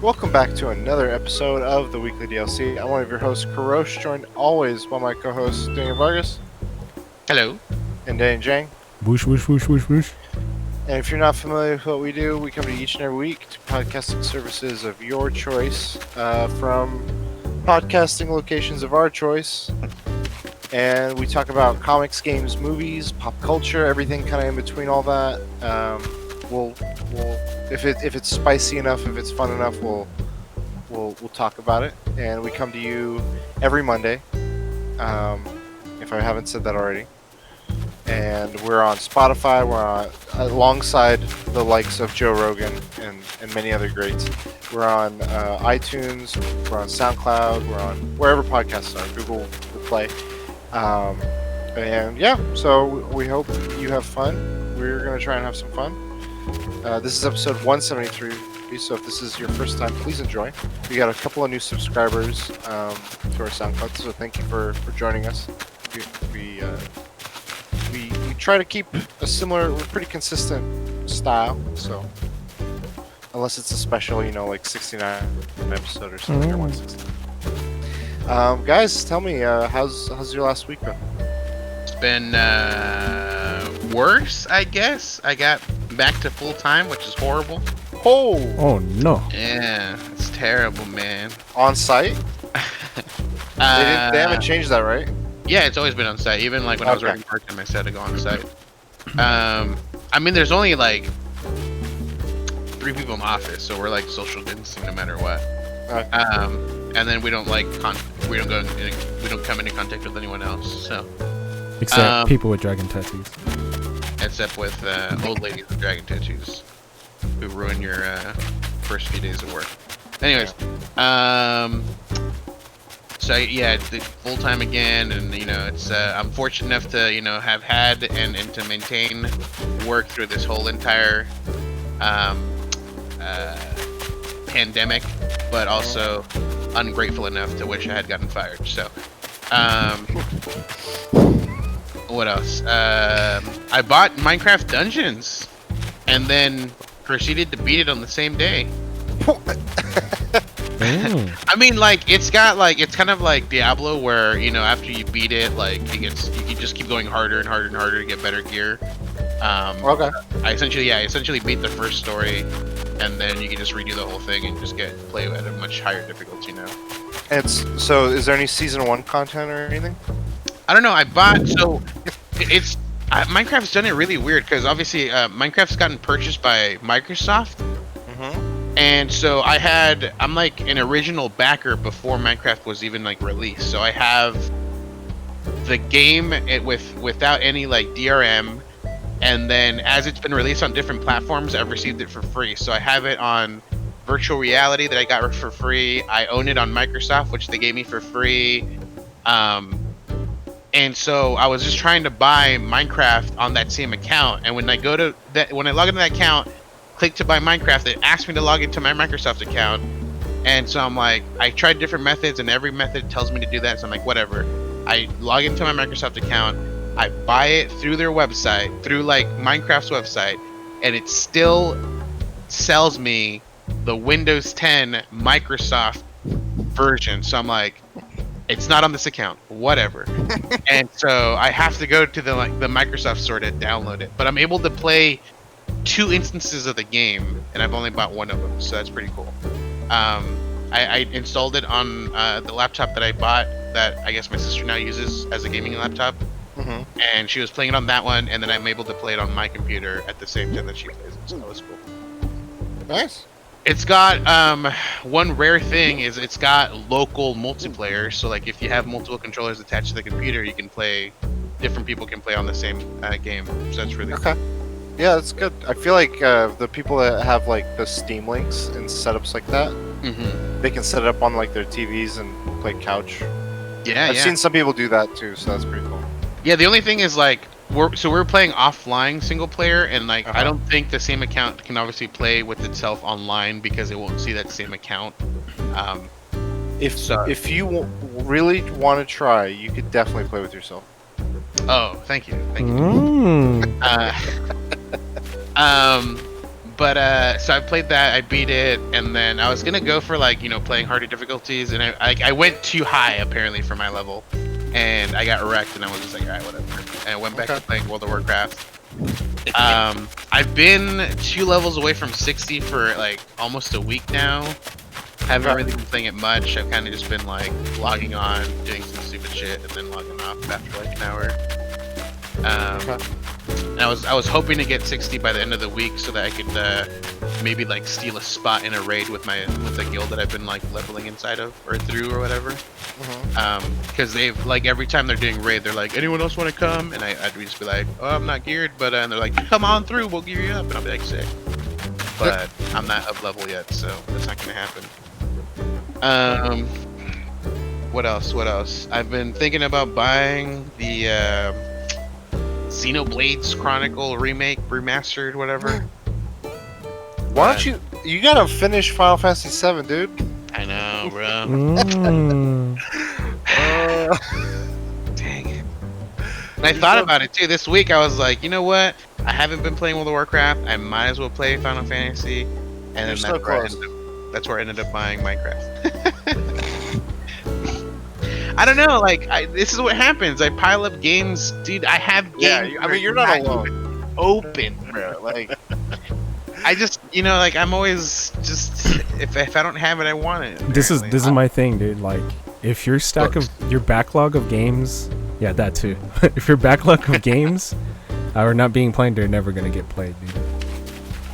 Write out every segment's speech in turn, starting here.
Welcome back to another episode of the Weekly DLC. I'm one of your hosts, Karosh, joined always by my co-hosts, Daniel Vargas Hello. and Dan Jang. Whoosh, whoosh, whoosh, whoosh, whoosh. And if you're not familiar with what we do, we come to you each and every week to podcasting services of your choice from podcasting locations of our choice. And we talk about comics, games, movies, pop culture, everything kind of in between all that. We'll if it's spicy enough, if it's fun enough, we'll talk about it. And we come to you every Monday, if I haven't said that already. And we're on Spotify. We're on alongside the likes of Joe Rogan and many other greats. We're on iTunes. We're on SoundCloud. We're on wherever podcasts are. Google Play. And yeah, so we hope you have fun. We're gonna try and have some fun. This is episode 173, so if this is your first time, please enjoy. We got a couple of new subscribers to our SoundCloud, so thank you for joining us. We try to keep a similar, we're pretty consistent style, so unless it's a special, like 69 episode or something, or 169. Guys, tell me, how's your last week been? It's been worse, I guess. I got back to full time, which is horrible. Oh no. Yeah, it's terrible, man. On site? They haven't changed that, right? Yeah, it's always been on site. Even like when I was working part time, I said to go on site. I mean, there's only like 3 people in the office, so we're like social distancing no matter what. Okay. And then we don't we don't come into contact with anyone else. So Except people with dragon tattoos. except with old ladies with dragon tattoos who ruin your first few days of work. Anyways, so yeah, it's full time again, and it's I'm fortunate enough to have had and to maintain work through this whole entire pandemic, but also ungrateful enough to wish I had gotten fired. So, what else? I bought Minecraft Dungeons, and then proceeded to beat it on the same day. I mean, like it's kind of like Diablo, where after you beat it, like you can just keep going harder and harder and harder to get better gear. Okay. I essentially beat the first story, and then you can just redo the whole thing and just play at a much higher difficulty now. So is there any season 1 content or anything? I don't know. I bought Minecraft's done it really weird because obviously Minecraft's gotten purchased by Microsoft. And so I'm like an original backer before Minecraft was even like released. So I have the game without any like DRM, and then as it's been released on different platforms, I've received it for free. So I have it on virtual reality that I got for free. I own it on Microsoft, which they gave me for free. And so I was just trying to buy Minecraft on that same account, and when I log into that account, click to buy Minecraft, it asked me to log into my Microsoft account. And so I'm like, I tried different methods, and every method tells me to do that, so I'm like, whatever. I log into my Microsoft account, I buy it through their website, through like Minecraft's website, and it still sells me the Windows 10 Microsoft version. So I'm like, it's not on this account, whatever. And so I have to go to the Microsoft store to download it, but I'm able to play 2 instances of the game, and I've only bought 1 of them, so that's pretty cool. I installed it on the laptop that I bought, that I guess my sister now uses as a gaming laptop, and she was playing it on that one, and then I'm able to play it on my computer at the same time that she plays it, so that was cool. Nice. It's got one rare thing is it's got local multiplayer, so like if you have multiple controllers attached to the computer, you can play, different people can play on the same game, so that's really cool. Okay. Yeah, that's good. I feel like the people that have like the Steam links and setups like that, they can set it up on like their TVs and play couch. Yeah, I've seen some people do that too, so that's pretty cool. Yeah, the only thing is like we're playing offline single player, and like I don't think the same account can obviously play with itself online because it won't see that same account. If you really want to try, you could definitely play with yourself. Oh, thank you. But so I played that, I beat it, and then I was gonna go for like playing harder difficulties, and I went too high apparently for my level, and I got wrecked, and I was just like, alright, whatever, and I went back to playing World of Warcraft. I've been 2 levels away from 60 for like almost a week now. Haven't really been playing it much. I've kind of just been like logging on, doing some stupid shit, and then logging off after like an hour. And I was hoping to get 60 by the end of the week so that I could maybe like steal a spot in a raid with the guild that I've been like leveling inside of or through or whatever. Because they've like every time they're doing raid, they're like, anyone else want to come? And I'd just be like, oh, I'm not geared, but and they're like, come on through, we'll gear you up, and I'll be like, sick. But I'm not up level yet, so that's not gonna happen. What else? I've been thinking about buying the Xenoblade Chronicle remake, remastered, whatever. Why don't you gotta finish Final Fantasy 7, dude? I know, bro. Dang it. And I thought about it too. This week I was like, you know what? I haven't been playing World of Warcraft. I might as well play Final Fantasy. And then that's where I ended up buying Minecraft. I don't know, like, this is what happens. I pile up games, dude. I have games. Yeah, I mean, you're not alone. Open, bro. Like, I just, like, I'm always just if I don't have it, I want it. This is my thing, dude. Like, if your your backlog of games, yeah, that too. If your backlog of games are not being played, they're never gonna get played, dude.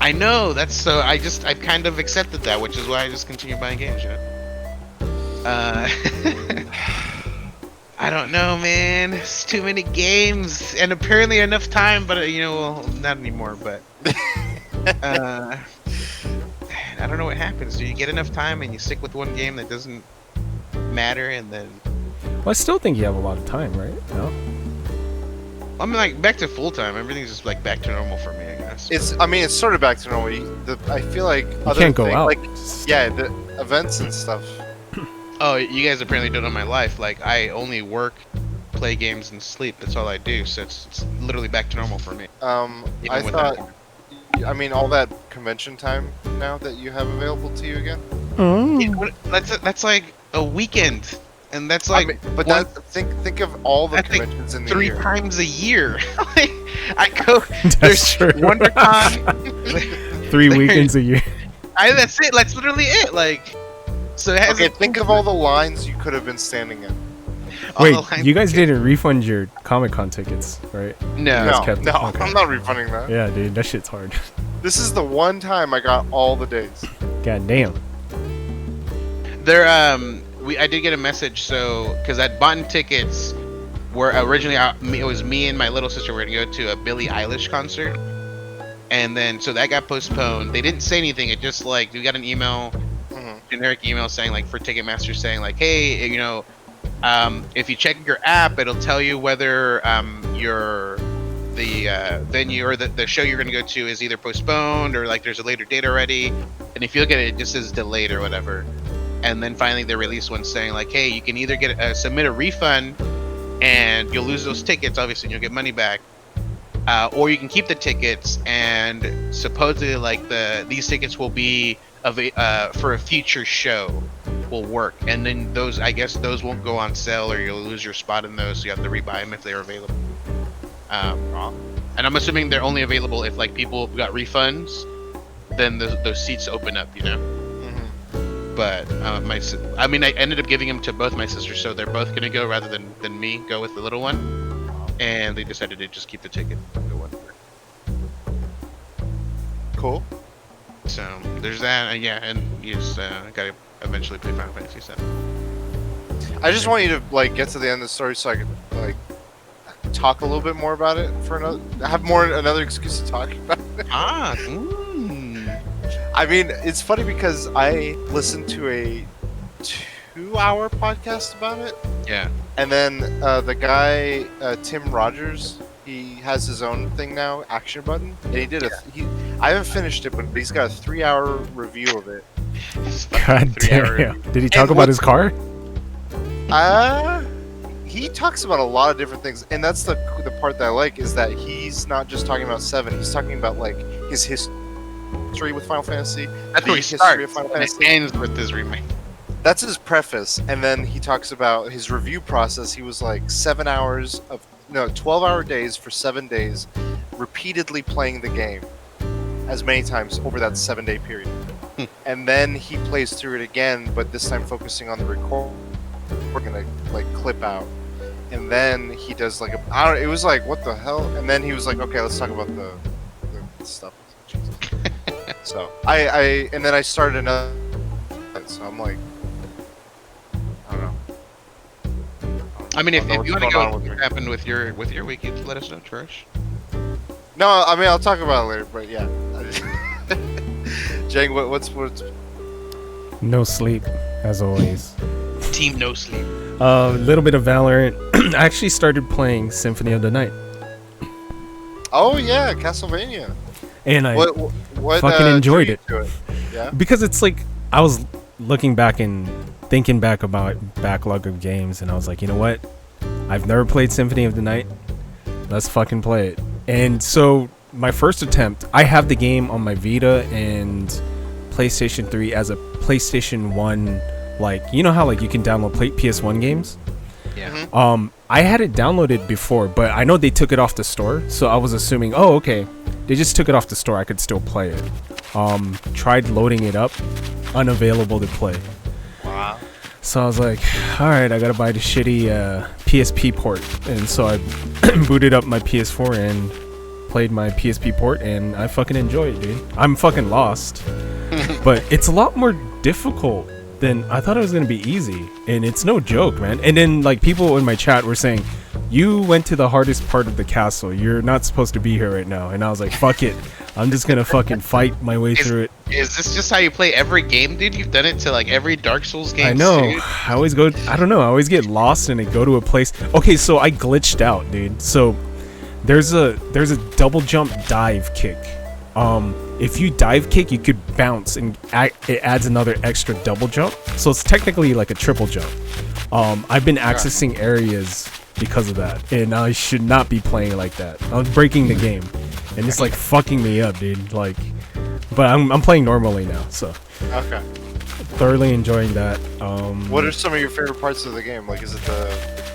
I know. That's so. I've kind of accepted that, which is why I just continue buying games. I don't know, man. It's too many games, and apparently enough time, but well, not anymore. But I don't know what happens. Do you get enough time and you stick with one game that doesn't matter, and then? Well, I still think you have a lot of time, right? No. I mean, like back to full time. Everything's just like back to normal for me, I guess. It's sort of back to normal. I feel like you can't go out. Like, yeah, the events and stuff. Oh, you guys apparently don't know my life. Like, I only work, play games, and sleep. That's all I do. So it's literally back to normal for me. I thought, I mean, all that convention time now that you have available to you again. That's like a weekend, and that's like. I mean, but think of all the conventions in the year. 3 times a year. Like, I go. That's true. WonderCon. 3 weekends a year. That's it. That's literally it. Like. So think of all the lines you could have been standing in. Wait, you guys didn't refund your Comic-Con tickets, right? No, okay. I'm not refunding that. Yeah, dude, that shit's hard. This is the one time I got all the days. God damn. I did get a message, so because I'd bought tickets where originally it was me and my little sister were gonna go to a Billie Eilish concert, and then so that got postponed. They didn't say anything. It just like we got an email. Generic email saying like for Ticketmaster saying like, hey, if you check your app, it'll tell you whether the venue or the show you're gonna go to is either postponed or like there's a later date already. And if you look at it, it just says delayed or whatever. And then finally they released one saying like, hey, you can either get submit a refund and you'll lose those tickets, obviously, and you'll get money back. Or you can keep the tickets, and supposedly like these tickets will be for a future show will work, and then those won't go on sale, or you'll lose your spot in those, so you have to rebuy them if they're available. And I'm assuming they're only available if like people got refunds, then those seats open up, But I ended up giving them to both my sisters, so they're both gonna go rather than me go with the little one, and they decided to just keep the ticket. Cool. So there's that, and you just gotta eventually play Final Fantasy 7. I just want you to like get to the end of the story so I can like talk a little bit more about it another excuse to talk about it. I mean, it's funny because I listened to a 2-hour podcast about it. Yeah. And then the guy Tim Rogers, he has his own thing now, Action Button, and he did I haven't finished it, but he's got a 3-hour review of it. God damn! Did he talk about his car? He talks about a lot of different things, and that's the part that I like is that he's not just talking about 7. He's talking about like his history victory with Final Fantasy. That's the where he history starts. of Final And it Fantasy. ends with his remake. That's his preface, and then he talks about his review process. He was like 12-hour days for 7 days, repeatedly playing the game as many times over that 7-day period. And then he plays through it again, but this time focusing on the record. We're gonna like clip out, and then he does like it was like, what the hell? And then he was like, okay, let's talk about the stuff. Jesus. So and then I started another. So I'm like, I don't know. I mean, if you want to go with what happened with your week, you let us know, Trish. No, I mean, I'll talk about it later, but yeah. Jang, what's No sleep, as always. Team No Sleep. A little bit of Valorant. I actually started playing Symphony of the Night, Oh yeah, Castlevania. and I What fucking enjoyed drew it. you to Yeah. because it's like I was looking back and thinking back about backlog of games, and I was like, you know what? I've never played Symphony of the Night. Let's fucking play it. And so my first attempt, I have the game on my Vita and PlayStation 3 as a PlayStation 1. Like, you know how like you can download PS1 games? Yeah. Mhm. I had it downloaded before, but I know they took it off the store, so I was assuming, oh, okay, they just took it off the store, I could still play it. Tried loading it up, unavailable to play. Wow. So I was like, alright, I gotta buy the shitty PSP port. And so I booted up my PS4 and played my PSP port, and I fucking enjoy it, dude. I'm fucking lost. But it's a lot more difficult than I thought it was gonna be easy. And it's no joke, man. And then like people in my chat were saying, you went to the hardest part of the castle. You're not supposed to be here right now. And I was like, fuck it. I'm just gonna fucking fight my way through it. Is this just how you play every game, dude? You've done it to like every Dark Souls game. I know. Dude. I always go. I don't know. I always get lost and I go to a place. Okay, so I glitched out, dude. So there's a double jump dive kick. If you dive kick, you could bounce and it adds another extra double jump. So it's technically like a triple jump. I've been accessing areas because of that, and I should not be playing like that. I'm breaking the game, and it's like fucking me up, dude. Like, but I'm playing normally now, so. Okay. Thoroughly enjoying that. What are some of your favorite parts of the game? Like, is it the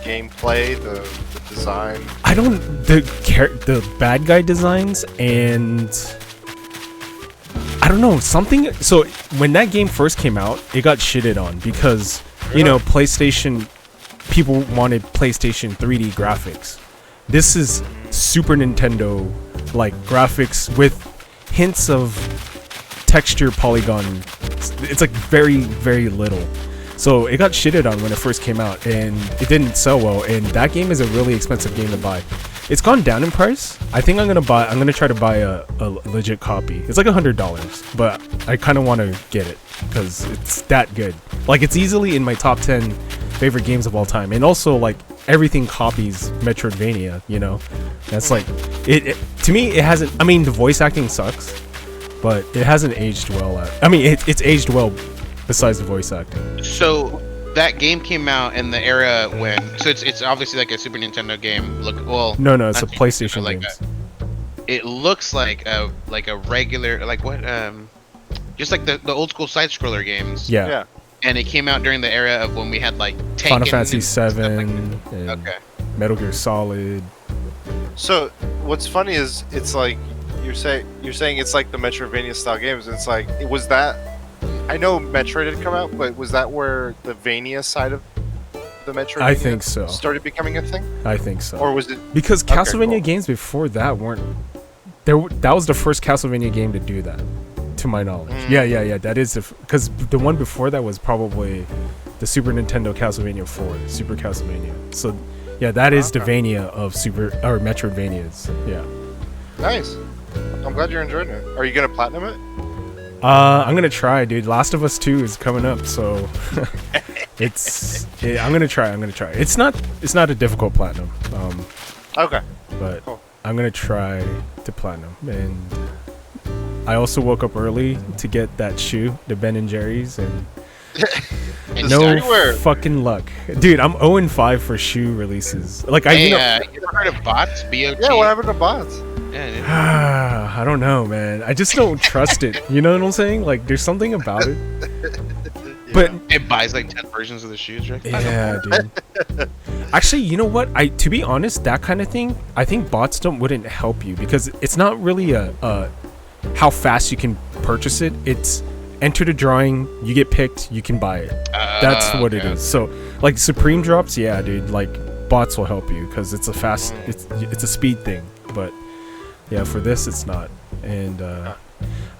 gameplay, the design? I don't the bad guy designs, and I don't know something. So when that game first came out, it got shitted on because you know PlayStation people wanted PlayStation 3D graphics. This is Super Nintendo like graphics with hints of texture polygon. It's like very, very little. So it got shitted on when it first came out, and it didn't sell well. And that game is a really expensive game to buy. It's gone down in price. I think I'm gonna try to buy a legit copy. It's like $100, but I kind of want to get it because it's that good. Like it's easily in my top 10 favorite games of all time, and also like everything copies Metroidvania. You know, that's like it to me. It hasn't. I mean, the voice acting sucks, but it hasn't aged well. I mean, it's aged well besides the voice acting. So that game came out in the era when, so it's obviously like a Super Nintendo game. Look, well, No, it's a not PlayStation like games. it looks like a regular like what just like the old school side scroller games. Yeah. Yeah. And it came out during the era of when we had like Tekken Final Fantasy and stuff 7 like that. and Okay. Metal Gear Solid. So what's funny is it's like you're saying it's like the Metroidvania style games. It's like it was that. I know Metroid had come out, but was that where the Vania side of the Metroid? I think so. Started becoming a thing, I think so. or was it? Because Okay, Castlevania cool. games before that weren't there. That was the first Castlevania game to do that, to my knowledge. Yeah. That is because the one before that was probably the Super Nintendo Castlevania 4, Super Castlevania. So yeah, that is the Okay. Vania of Super or Metroidvanias. Yeah. Nice. I'm glad you're enjoying it. Are you gonna platinum it? I'm gonna try, dude. Last of Us 2 is coming up, so I'm gonna try. It's not a difficult platinum, Okay. but Cool. I'm gonna try to platinum. And I also woke up early to get that shoe, the Ben and Jerry's, and And no everywhere. fucking luck, dude. I'm 0-5 for shoe releases. Like Hey, you you ever heard of bots? BOT. Yeah. What happened to bots? Yeah, dude. I don't know, man. I just don't trust it. You know what I'm saying? Like, there's something about it. But It buys like 10 versions of the shoes, right? yeah, dude. Actually, you know what? To be honest, that kind of thing, I think bots wouldn't help you because it's not really a how fast you can purchase it. It's enter the drawing, you get picked, you can buy it. That's what it is. So, like Supreme drops, yeah, dude. Like bots will help you because it's a fast, it's a speed thing. But yeah, for this, it's not. And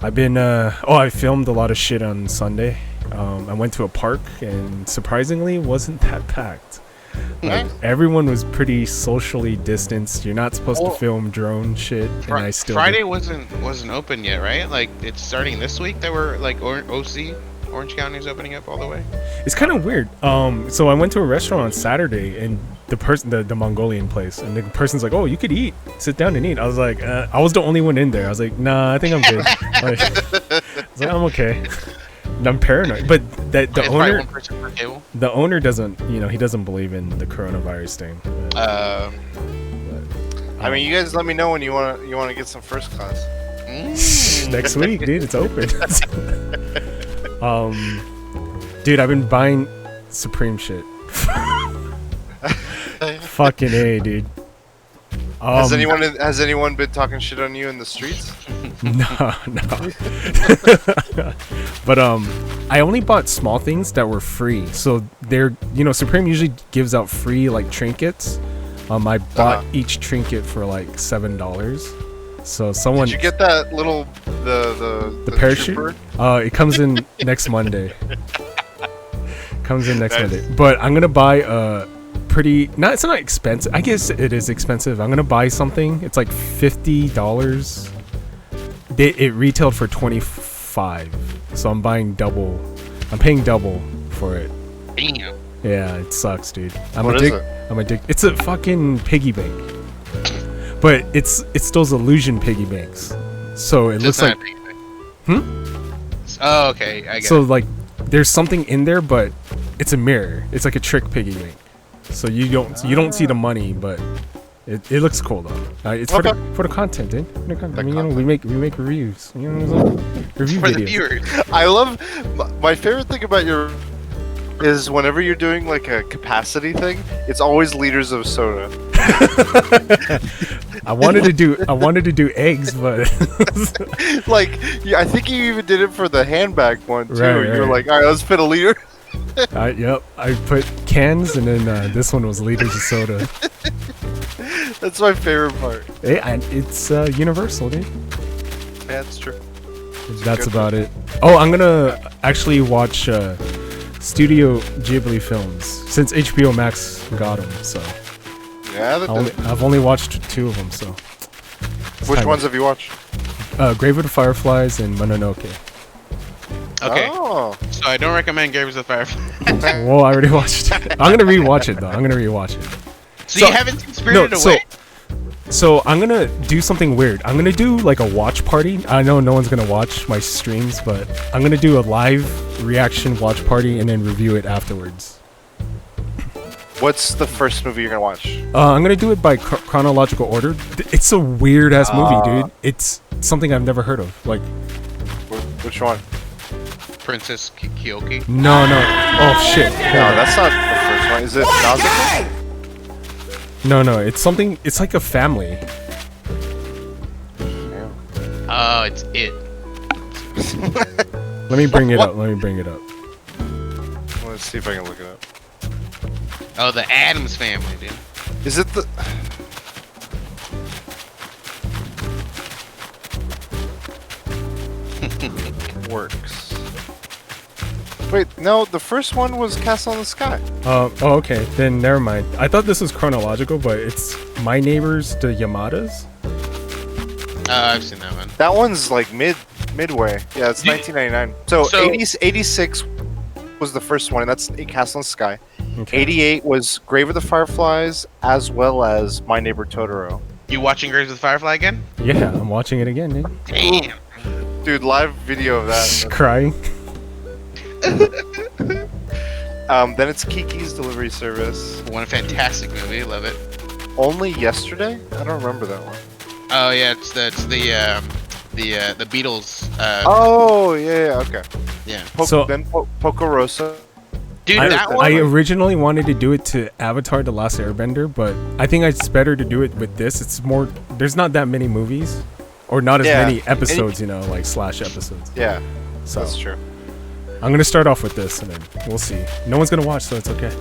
I've been I filmed a lot of shit on Sunday. I went to a park and surprisingly wasn't that packed. Like, everyone was pretty socially distanced. You're not supposed to film drone shit, and I still Friday did. wasn't open yet, right? Like it's starting this week. That we're like OC Orange County is opening up all the way. It's kind of weird. So I went to a restaurant on Saturday, and the person, the Mongolian place, and the person's like, "Oh, you could eat. Sit down and eat." I was like, I was the only one in there. I was like, "Nah, I think I'm good." Like, I was like, "I'm okay." And I'm paranoid, but the It's probably owner, one person per table. the owner doesn't, he doesn't believe in the coronavirus thing. I mean, you guys let me know when you want to get some first class. Next week, dude, it's open. Dude, I've been buying Supreme shit. Fucking A, dude. Has anyone been talking shit on you in the streets? No. But I only bought small things that were free. So they're, Supreme usually gives out free like trinkets. I bought each trinket for like $7. So someone. Did you get that little the parachute? trooper? It comes in next Monday. Nice. Monday. But I'm gonna buy it's not expensive. I guess it is expensive. I'm gonna buy something. It's like $50. It retailed for $25, so I'm buying double. I'm paying double for it. Damn. Yeah, it sucks, dude. What is it? I'm addicted. It's a fucking piggy bank, but it's those illusion piggy banks. So it looks like. Oh, okay. I get So it. like, there's something in there, but it's a mirror. It's like a trick piggy bank. So you don't see the money, but it looks cool though. It's for the content, dude. For the content. I mean, we make reviews. You know what I'm saying? Review For videos. the viewers. I love my favorite thing about your is whenever you're doing like a capacity thing, it's always liters of soda. I wanted to do eggs, but Like, I think you even did it for the handbag one too. Right, You were right. like, all right, let's fit a liter. yep. I put cans, and then this one was liters of soda. That's my favorite part. It's universal, dude. Yeah, it's true. That's good. about it. Oh, I'm gonna actually watch Studio Ghibli films since HBO Max got them. So Yeah, I've only watched 2 of them. So which ones have you watched? Grave of the Fireflies and Mononoke. Okay. Oh, So I don't recommend Graves of the Firefly. Well, I already watched it. I'm gonna rewatch it though. So you haven't seen Spirited Away? So I'm gonna do something weird. I'm gonna do like a watch party. I know no one's gonna watch my streams, but I'm gonna do a live reaction watch party and then review it afterwards. what's the first movie you're gonna watch? I'm gonna do it by chronological order. It's a weird ass movie, dude. It's something I've never heard of. Like, Which one? Princess Kyoki. no. Oh shit. No, that's not the first one. Is it Nausicaa? No. It's something. It's like a family. Oh, it's it. Let me bring it What? up. Let's see if I can look it up. Oh, the Addams Family, dude. Is it the? Works. Wait, no, the first one was Castle in the Sky. Oh, okay. Then never mind. I thought this was chronological, but it's My Neighbors, the Yamadas. I've seen that one. That one's like midway. Yeah, it's You- 1999. So, so- 86 was the first one, and that's Castle in the Sky. Okay. 88 was Grave of the Fireflies, as well as My Neighbor Totoro. You watching Graves of the Firefly again? Yeah, I'm watching it again, dude. Damn. Dude, live video of that. Crying. Then it's Kiki's Delivery Service. One fantastic movie. Love it. Only Yesterday? I don't remember that one. Oh yeah, it's the Beatles. Oh yeah, okay. Yeah. So- Then Pocorosa. Dude, I, that one. I originally wanted to do it to Avatar: The Last Airbender, but I think it's better to do it with this. It's more. There's not that many movies, or not as Yeah. many episodes. You know, like slash episodes. Yeah, So that's true. I'm gonna start off with this, and then we'll see. No one's gonna watch, so it's okay.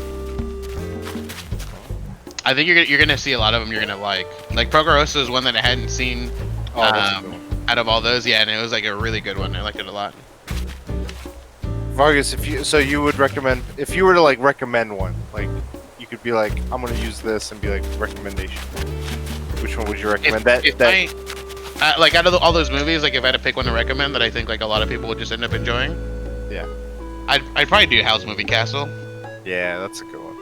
I think you're gonna see a lot of them you're gonna like. Like Pocorosa is one that I hadn't seen Oh, that's a good one. out of all those. Yeah, and it was like a really good one. I liked it a lot. Vargas, you would recommend, if you were to like recommend one, like you could be like, I'm gonna use this and be like recommendation. Which one would you recommend? Like out of all those movies, like if I had to pick one to recommend that I think like a lot of people would just end up enjoying, Yeah. I'd probably do Howl's Moving Castle. Yeah, that's a good one.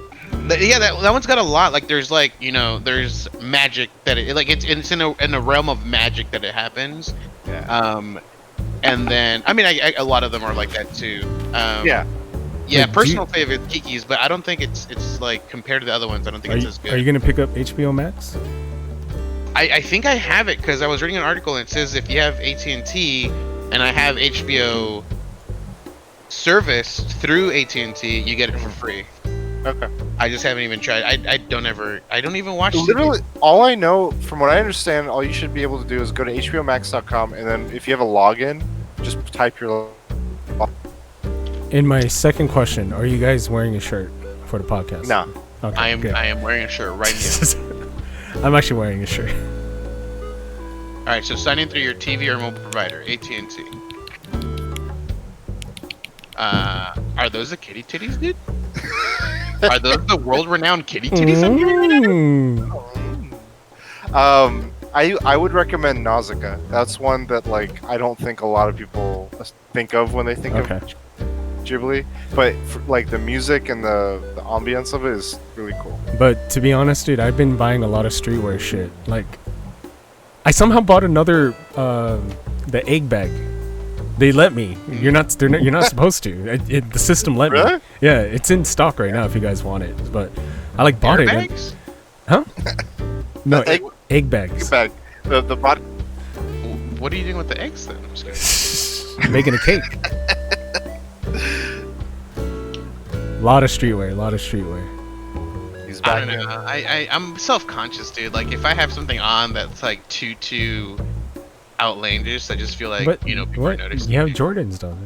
Yeah, that one's got a lot. Like there's like there's magic that it's in a realm of magic that it happens. Yeah. And then I mean a lot of them are like that too. Yeah. Yeah, Wait, personal favorite Kiki's, but I don't think it's like compared to the other ones. I don't think Are it's you, as good. are you gonna pick up HBO Max? I think I have it because I was reading an article and it says if you have AT&T and I have HBO service through AT&T, you get it for free. Okay. I just haven't even tried. I don't even watch Literally, all I know, from what I understand, all you should be able to do is go to hbomax.com, and then if you have a login, just type your. In my second question, are you guys wearing a shirt for the podcast? No. Okay, I am good. I am wearing a shirt right now. I'm actually wearing a shirt. All right, so sign in through your TV or mobile provider, AT&T. Are those the kitty titties, dude? Are those the world-renowned kitty titties I'm hearing right now? I would recommend Nausicaa. That's one that like I don't think a lot of people think of when they think Okay. of Ghibli, but like the music and the ambience of it is really cool. But to be honest, dude, I've been buying a lot of streetwear shit. Like, I somehow bought another the egg bag. They let me. You're not. You're not supposed to. The system let me. Really? Yeah, it's in stock right now if you guys want it. But I like bought it. and- Airbags? Huh? No, Egg- egg bags. Bag. The body. What are you doing with the eggs then? I'm just kidding. Making a cake. Lot of streetwear. He's I back don't in. know. I'm self-conscious, dude. Like if I have something on that's like too outlandish, I just feel like But people are what? noticing. You have me. Jordans, though.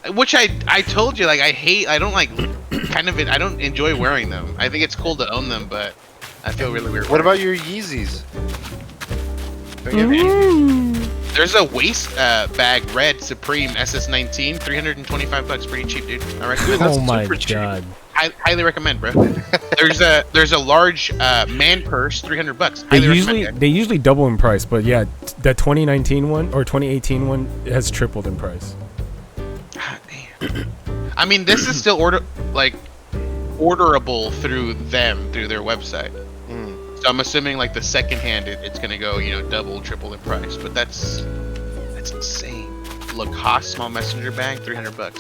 Right? Which I told you, like I don't like I don't enjoy wearing them. I think it's cool to own them, but I feel really weird. What wearing about your Yeezys? Don't them. you have any- There's a waist bag, red Supreme SS19, $325, pretty cheap, dude. I recommend. that's Oh my super cheap. god. Highly recommend, bro. There's a large man purse, $300. They usually double in price, but yeah, the 2019 one or 2018 one has tripled in price. God damn. I mean, this is still orderable through their website. Mm. So I'm assuming like the second hand, it's gonna go double, triple in price. But that's insane. Lacoste small messenger bag, $300.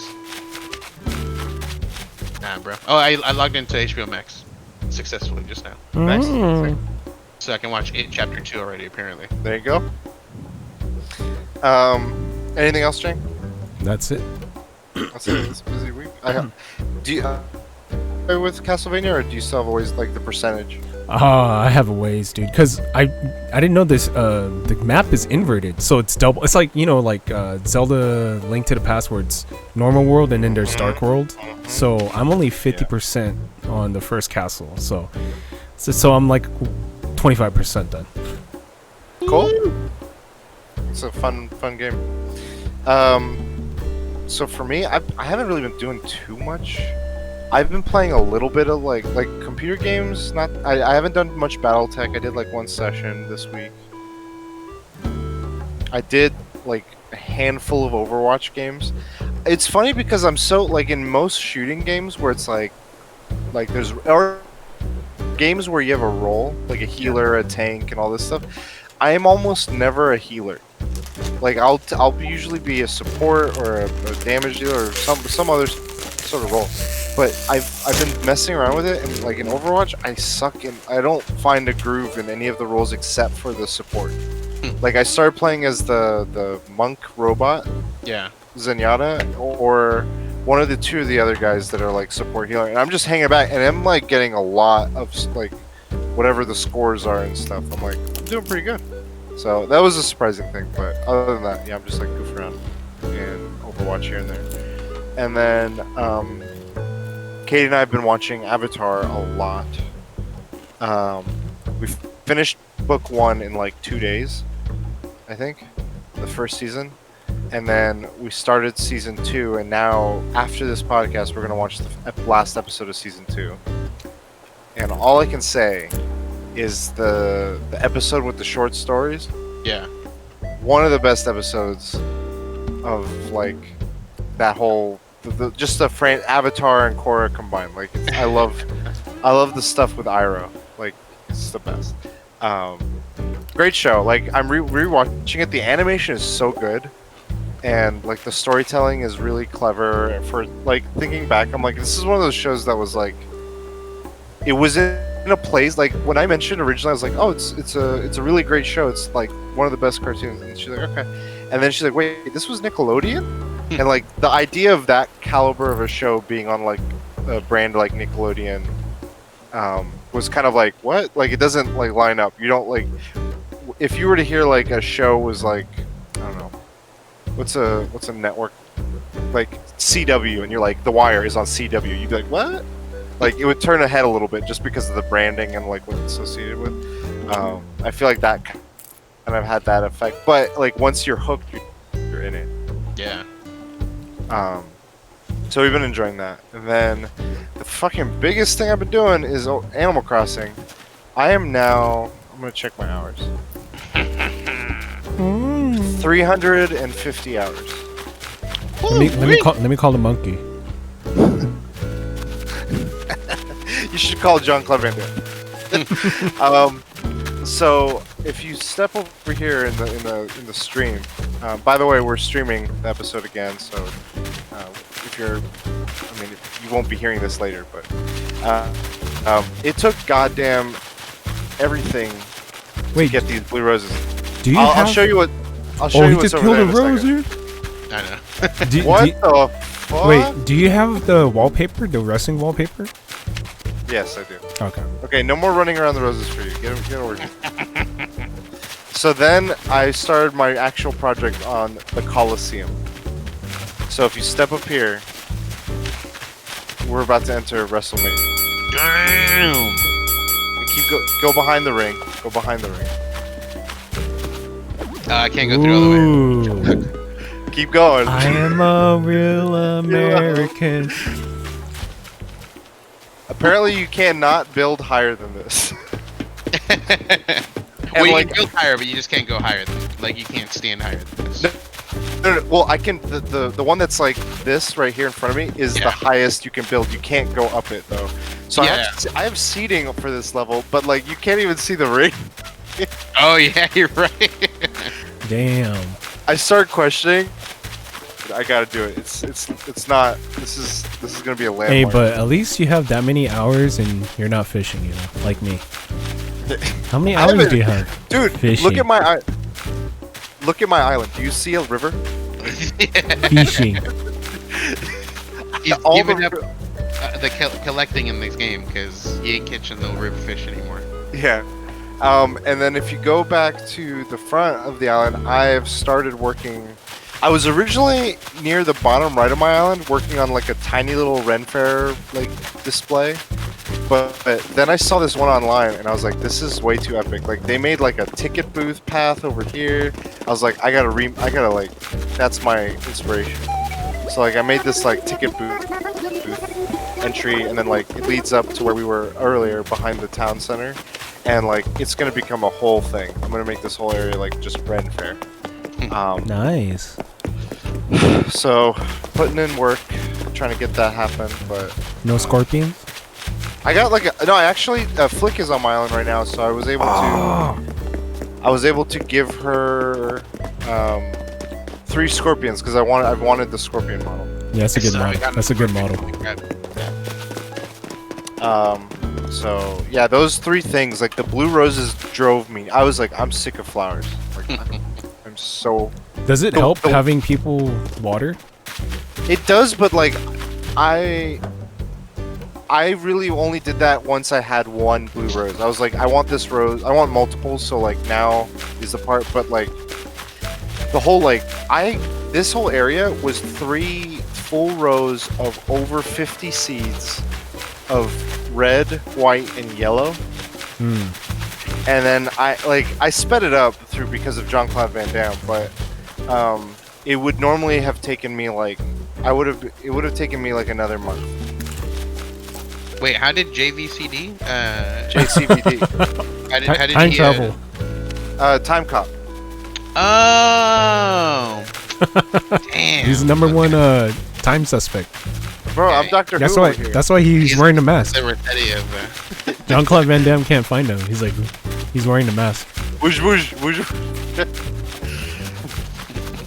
Nah, bro. Oh, I logged into HBO Max successfully just now, Nice. so I can watch It Chapter 2 already. Apparently. There you go. Anything else, Jane? That's it. That's it. It's a busy week. Do you play with Castlevania, or do you still have always like the percentage? I have a ways, dude. Cause I didn't know this. The map is inverted, so it's double. It's like Zelda Link to the Past's normal world, and then there's Dark World. So I'm only 50% on the first castle. So I'm like 25% done. Cool. It's a fun game. So for me, I haven't really been doing too much. I've been playing a little bit of like computer games. I haven't done much BattleTech. I did like one session this week. I did like a handful of Overwatch games. It's funny because I'm so like in most shooting games where it's like there's or games where you have a role, like a healer, a tank, and all this stuff. I am almost never a healer. Like I'll usually be a support or a damage dealer or some other sort of role. But I've been messing around with it, and like in Overwatch, I don't find a groove in any of the roles except for the support. Like I started playing as the monk robot, Yeah. Zenyatta, or one of the two of the other guys that are like support healer, and I'm just hanging back, and I'm like getting a lot of like whatever the scores are and stuff. I'm like, I'm doing pretty good. So that was a surprising thing, but other than that, yeah, I'm just like goofing around in Overwatch here and there. And then Katie and I have been watching Avatar a lot. We finished book 1 in like 2 days, I think, the first season. And then we started season 2, and now after this podcast, we're gonna watch the last episode of season 2. And all I can say is the episode with the short stories. Yeah. One of the best episodes of like that whole just the Avatar and Korra combined. Like I love the stuff with Iroh. Like it's the best. Great show. Like I'm rewatching it. The animation is so good, and like the storytelling is really clever. And for like thinking back, I'm like, this is one of those shows that was like, it was in a place like when I mentioned originally, I was like, oh, it's a really great show. It's like one of the best cartoons. And she's like, okay. And then she's like, wait, this was Nickelodeon? And like the idea of that caliber of a show being on like a brand like Nickelodeon was kind of like, what? Like it doesn't like line up. You don't like, if you were to hear like a show was like, I don't know, what's a network like CW, and you're like The Wire is on CW, you'd be like, what? Like it would turn ahead a little bit just because of the branding and like what's associated with. I feel like that kind of had that effect. But like once you're hooked, you're in it. Yeah. So we've been enjoying that. And then the fucking biggest thing I've been doing is Animal Crossing. I'm gonna check my hours. 350 hours. Let me call the monkey. You should call Jean-Claude Van Damme. So if you step over here in the stream, by the way, we're streaming the episode again. So if you're, I mean, you won't be hearing this later, but it took goddamn everything to get these blue roses. Do you I'll show you what. I'll show you he what's just over killed there a in rose, second. dude. I know. What the fuck? Wait, do you have the wallpaper, the wrestling wallpaper? Yes, I do. Okay. Okay, no more running around the roses for you. Get over here. So then I started my actual project on the Colosseum. So if you step up here, we're about to enter WrestleMania. Damn. Go behind the ring. Go behind the ring. I can't go through all the way. Ooh. Keep going. I am a real American. Apparently you cannot build higher than this. Well, you like- can go higher, but you just can't go higher than, like, you can't stand higher than this. No, well, I can. The one that's like this right here in front of me is the highest you can build. You can't go up it though. So I have seating for this level, but like you can't even see the ring. Oh yeah, you're right. Damn. I started questioning. I gotta do it. It's not. This is gonna be a landmark. Hey, but at least you have that many hours and you're not fishing, you know, like me. How many hours do you have? Dude, fishing? look at my island. Do you see a river? Fishing. He's All giving the- up collecting in this game because he ain't catching no river fish anymore. Yeah. And then if you go back to the front of the island, I have started working. I was originally near the bottom right of my island, working on like a tiny little Ren Fair like display. But then I saw this one online, and I was like, "This is way too epic!" Like they made like a ticket booth path over here. I was like, "I gotta like, that's my inspiration." So like I made this like ticket booth entry, and then like it leads up to where we were earlier, behind the town center, and like it's gonna become a whole thing. I'm gonna make this whole area like just Ren Fair. Nice. So putting in work, trying to get that happen, but. No scorpions? I got like I actually Flick is on my island right now, so I was able to give her 3 scorpions because I've wanted the scorpion model. Yeah, that's a good So I model. got That's a good model. So yeah, those three things, like the blue roses, drove me. I was like, I'm sick of flowers. Like, I'm so. Does it The- help the- having people water? It does, but like, I really only did that once I had one blue rose. I was like, I want this rose. I want multiples. So like now is the part, but like the whole this whole area was 3 full rows of over 50 seeds of red, white, and yellow. Hmm. And then I sped it up through because of Jean-Claude Van Damme, but it would normally have taken me like it would have taken me like another month. Wait, how did JVCD? JCVD. How did Time he, travel. Time Cop. Oh. Damn. He's the number one time suspect. Bro, I'm Okay. Dr. That's Who why. over here. That's why he's wearing a mask. The Rossetti of, Jean-Claude Van Damme can't find him. He's like, he's wearing the mask. Whoosh, whoosh, whoosh.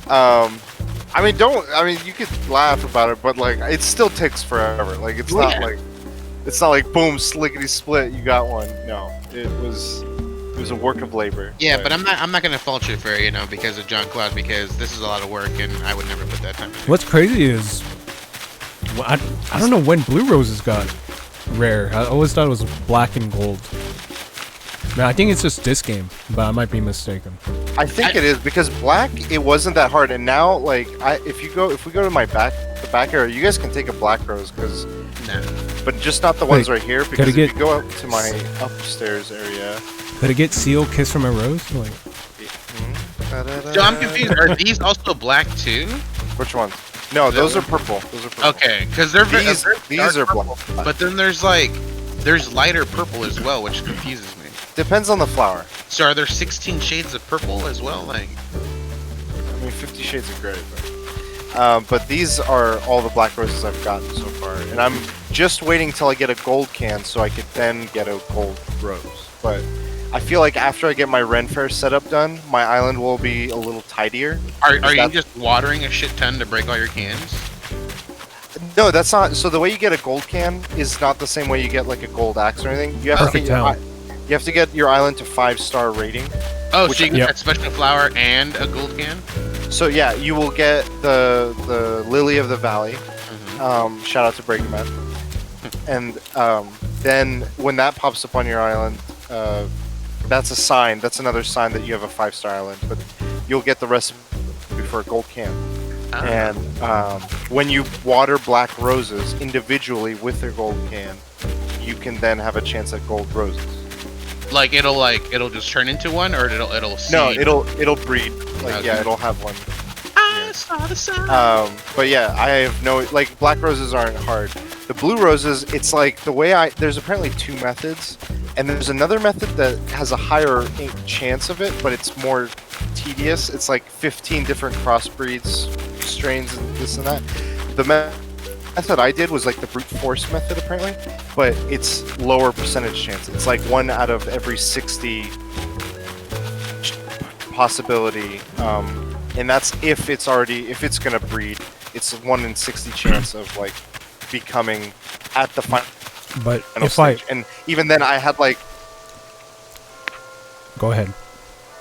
I mean, you could laugh about it, but like, it still takes forever. Like, it's not like boom, slickety split, you got one. No, it was a work of labor. yeah, but I'm not gonna fault you for because of John Claude, because this is a lot of work and I would never put that time in. What's crazy is, I don't know when blue roses got rare. I always thought it was black and gold. Man, I think it's just this game, but I might be mistaken. I think it is because black, it wasn't that hard, and now like if we go to the back area, you guys can take a black rose Nah. but just not the ones Wait, right here, could because I if get- you go up to my upstairs area. Could I get Seal Kiss from a Rose? Like, So I'm confused. Are these also black too? Which ones? No, those are purple. Those are purple. Okay, because they're These dark are purple, black. but then there's lighter purple as well, which confuses me. Depends on the flower. So are there 16 shades of purple as well? Like, I mean, 50 Shades of Grey. But these are all the black roses I've gotten so far, and I'm just waiting till I get a gold can so I could then get a gold rose. But I feel like after I get my Ren Fair setup done, my island will be a little tidier. are you that- just watering a shit ton to break all your cans? No, that's not. So the way you get a gold can is not the same way you get like a gold axe or anything. You have Perfect to get town. you have to get your island to 5-star rating. Oh, Which- so you get Yep. that special flower and a gold can? So yeah, you will get the Lily of the Valley. Mm-hmm. Shout out to Breaking Man. And then when that pops up on your island, that's a sign. That's another sign that you have a 5-star island. But you'll get the recipe for a gold can. Ah. And when you water black roses individually with their gold can, you can then have a chance at gold roses. It'll just turn into one, or it'll seed? No, it'll breed. Like Okay. yeah, it'll have one. I saw the sun. But yeah, I have no like black roses aren't hard. The blue roses, it's like the way there's apparently 2 methods, and there's another method that has a higher chance of it, but it's more tedious. It's like 15 different crossbreeds, strains, and this and that. The method I did was like the brute force method apparently, but it's lower percentage chance. It's like 1 out of every 60 possibility. And that's if it's gonna breed. It's 1 in 60 chance of like becoming at the final but if stage. And even then, I had like go ahead.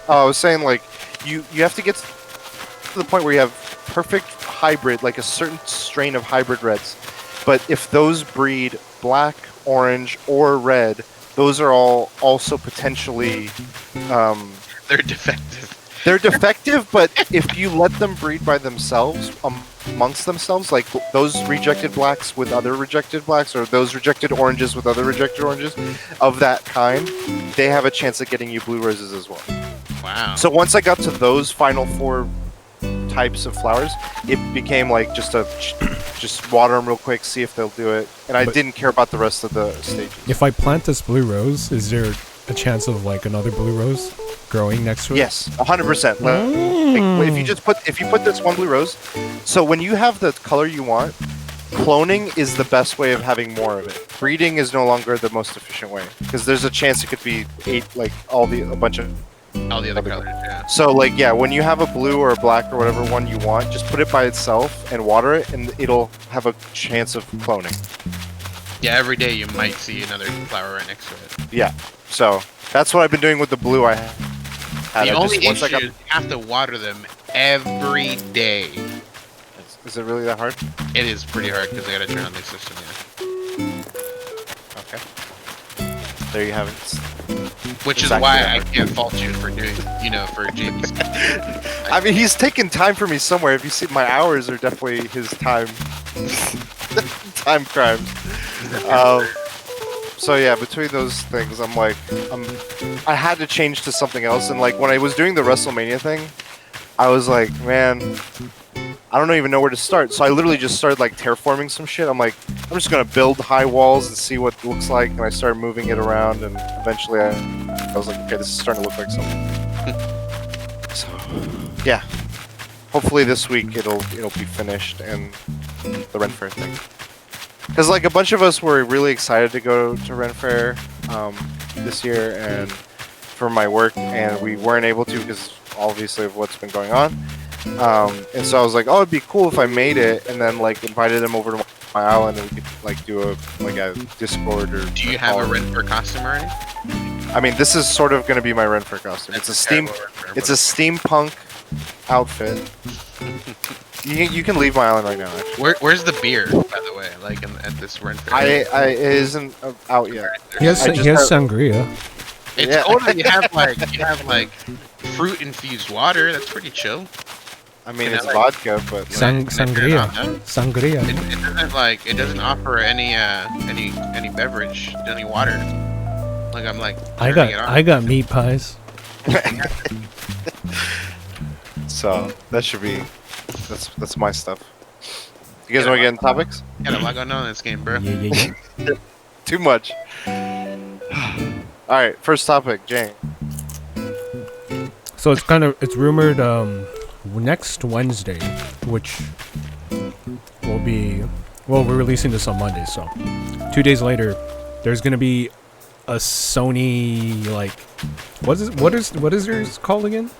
I was saying like you have to get to the point where you have perfect hybrid, like a certain strain of hybrid reds. But if those breed black, orange, or red, those are all also potentially They're defective. they're defective, but if you let them breed by themselves, amongst themselves, like those rejected blacks with other rejected blacks, or those rejected oranges with other rejected oranges, of that kind, they have a chance of getting you blue roses as well. Wow. So once I got to those final 4 types of flowers, it became like just water them real quick, see if they'll do it, and I But- didn't care about the rest of the stages. If I plant this blue rose, is there a chance of like another blue rose growing next to it? Yes, 100%. If you put this one blue rose, so when you have the color you want, cloning is the best way of having more of it. Breeding is no longer the most efficient way because there's a chance it could be a bunch of All the other colors, yeah. So like yeah, when you have a blue or a black or whatever one you want, just put it by itself and water it, and it'll have a chance of cloning. Yeah, every day you might see another flower right next to it. Yeah. So that's what I've been doing with the blue. I had. The I only just, issue is you have to water them every day. Is it really that hard? It is pretty hard because I gotta turn on the system. Yeah. Okay. There you have it. Which is Exactly why that I hard. can't fault you for doing, for JB's. I mean, he's taking time for me somewhere. If you see, my hours are definitely his time. Time crimes. So yeah, between those things, I had to change to something else. And like when I was doing the WrestleMania thing, I was like, man, I don't even know where to start. So I literally just started like terraforming some shit. I'm like, I'm just gonna build high walls and see what it looks like. And I started moving it around, and eventually I was like, okay, this is starting to look like something. So yeah, hopefully this week it'll be finished, and the Ren Fair thing. Because like a bunch of us were really excited to go to Ren Fair this year, and for my work, and we weren't able to because obviously of what's been going on. And so I was like, oh, it'd be cool if I made it, and then like invited them over to my island, and we could like do a Discord or. Do you have a Ren for costume already? I mean, this is sort of going to be my Ren Fair costume. It's a steampunk outfit. You can leave my island right now. Actually. Where's the beer, by the way? Like at this Ren Fair? It isn't out yet. He has sangria. It's Yeah. cool that you have like fruit infused water. That's pretty chill. I mean, You it's know, vodka, but Sangria. Sangria. It doesn't offer any beverage, any water. Like I'm like. I got meat pies. so that should be that's my stuff. You guys want to get into topics? Got a lot going on in this game, bro. Yeah. Too much. All right, first topic, Jane. So it's rumored next Wednesday, which will be we're releasing this on Monday, so 2 days later, there's gonna be a Sony what is yours called again?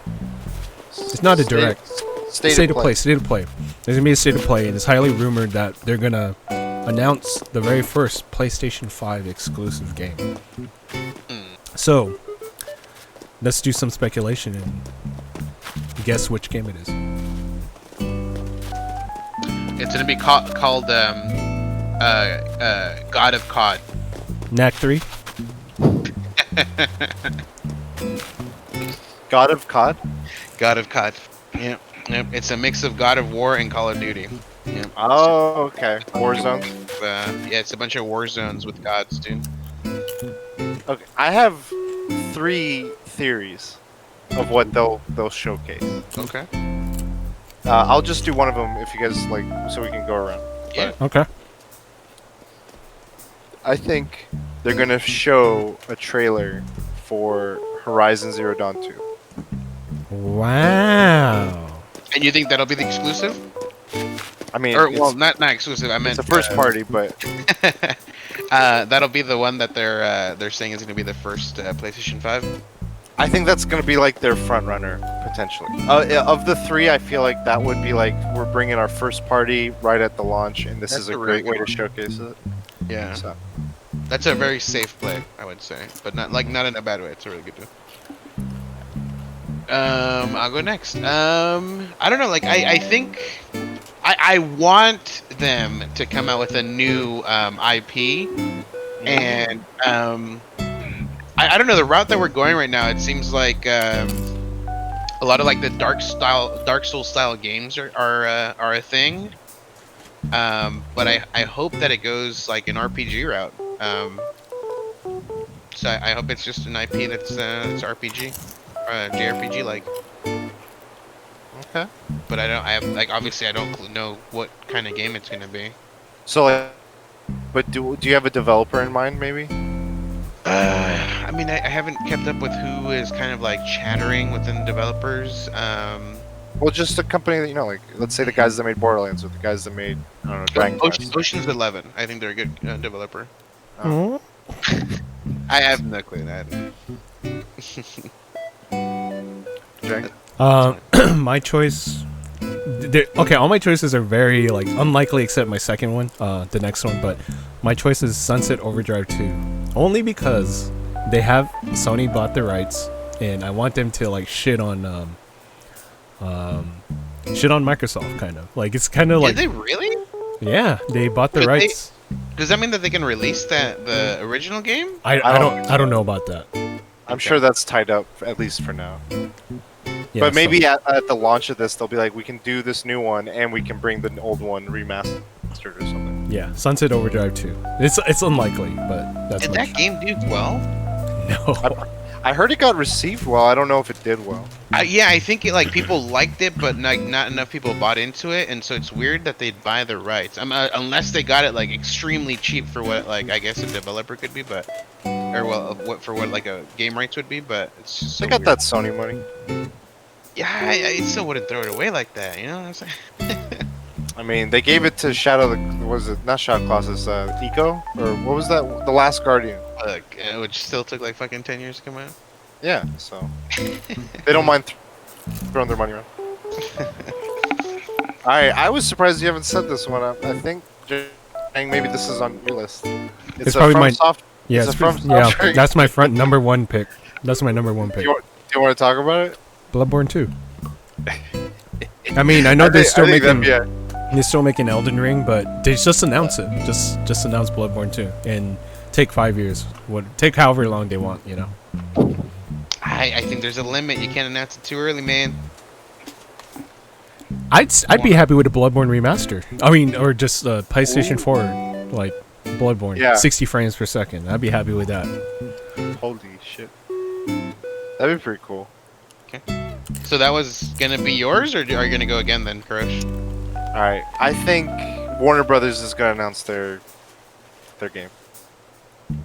It's not a direct. State of play. There's gonna be a state of play, and it's highly rumored that they're gonna announce the very first PlayStation 5 exclusive game. So, let's do some speculation and guess which game it is. It's gonna be called God of COD. Knack 3. God of COD. God of COD. Yep. It's a mix of God of War and Call of Duty. Yep. Oh, okay. Warzone. Yeah, it's a bunch of war zones with gods, dude. Okay, I have 3 theories of what they'll showcase. Okay. I'll just do one of them if you guys like, so we can go around. Yeah. Okay. I think they're gonna show a trailer for Horizon Zero Dawn 2. Wow. And you think that'll be the exclusive? I mean, Or well, not exclusive. I meant it's a first party, but that'll be the one that they're saying is going to be the first PlayStation 5. I think that's gonna be like their front runner potentially. Of the 3, I feel like that would be like we're bringing our first party right at the launch, and this That's is a a great really way good to showcase it. Yeah, So, that's a very safe play, I would say, but not in a bad way. It's a really good deal. I'll go next. I don't know. Like I think I want them to come out with a new IP, and I don't know, the route that we're going right now. It seems like a lot of like the Dark Souls style games are a thing. But I hope that it goes like an RPG route. So I hope it's just an IP that's RPG, JRPG like. okay. But obviously I don't know what kind of game it's gonna be. So, like, but do you have a developer in mind, maybe? I mean, I haven't kept up with who is kind of like chattering within developers. Well, just a company that, like, let's say the guys that made Borderlands or the guys that made, I don't know, Dragon Quest. Ocean's 11. I think they're a good developer. Oh. I have no clue that. Jay? My choice. Okay, all my choices are very like unlikely except my second one, the next one. But my choice is Sunset Overdrive 2, only because Sony bought the rights, and I want them to like shit on Microsoft, kind of like it's kind of like. Did they really? Yeah, they bought the But rights. Does that mean that they can release the original game? I don't know about that. I'm sure that's tied up at least for now. Yeah, But maybe so- at the launch of this, they'll be like, we can do this new one, and we can bring the old one remastered or something. yeah, Sunset Overdrive 2. It's unlikely, but that's Did my that game do well? no. I heard it got received well. I don't know if it did well. Yeah, I think people liked it, but not enough people bought into it, and so it's weird that they'd buy the rights. Unless they got it like extremely cheap for what like I guess a developer could be, but what like a game rights would be, but it's just so They got weird. that Sony money. Yeah, I still wouldn't throw it away like that. You know what I'm saying? I mean, they gave it to Shadow. Was it not Shadow Colossus? Eco, or what was that? The Last Guardian. Which still took like fucking 10 years to come out. Yeah, so they don't mind throwing their money around. Alright, I was surprised you haven't said this one. I think maybe this is on your list. It's probably From mine. Soft. Yeah, It's a From yeah, Software. that's my number one pick. That's my number one pick. Do you want to talk about it? Bloodborne 2. I mean, I know they're still making Elden Ring, but they just announce it. Just announce Bloodborne 2 and take 5 years. Take however long they want, you know. I think there's a limit. You can't announce it too early, man. I'd be happy with a Bloodborne remaster. I mean, or just PlayStation 4 like Bloodborne, Yeah. 60 frames per second. I'd be happy with that. Holy shit. That'd be pretty cool. So that was gonna be yours, or are you gonna go again then, Crush? Alright, I think Warner Brothers is going to announce their game.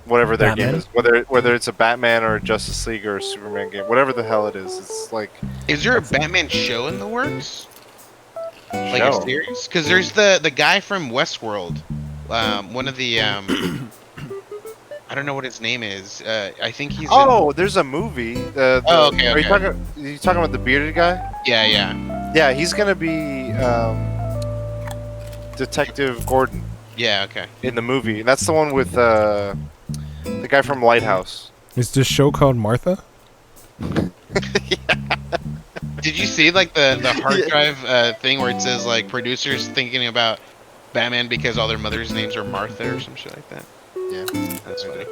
Whatever their Batman? game is. Whether it's a Batman or a Justice League or a Superman game. Whatever the hell it is. It's like... Is there a Batman show in the works? Like show. a series? Because there's the guy from Westworld. One of the I don't know what his name is. I think he's. There's a movie. Okay. Are you talking about the bearded guy? Yeah. Yeah, he's gonna be Detective Gordon Yeah. Okay. in the movie. And that's the one with the guy from Lighthouse. Is this show called Martha? Did you see like the hard drive thing where it says like producers thinking about Batman because all their mother's names are Martha or some shit like that? Yeah, That's funny.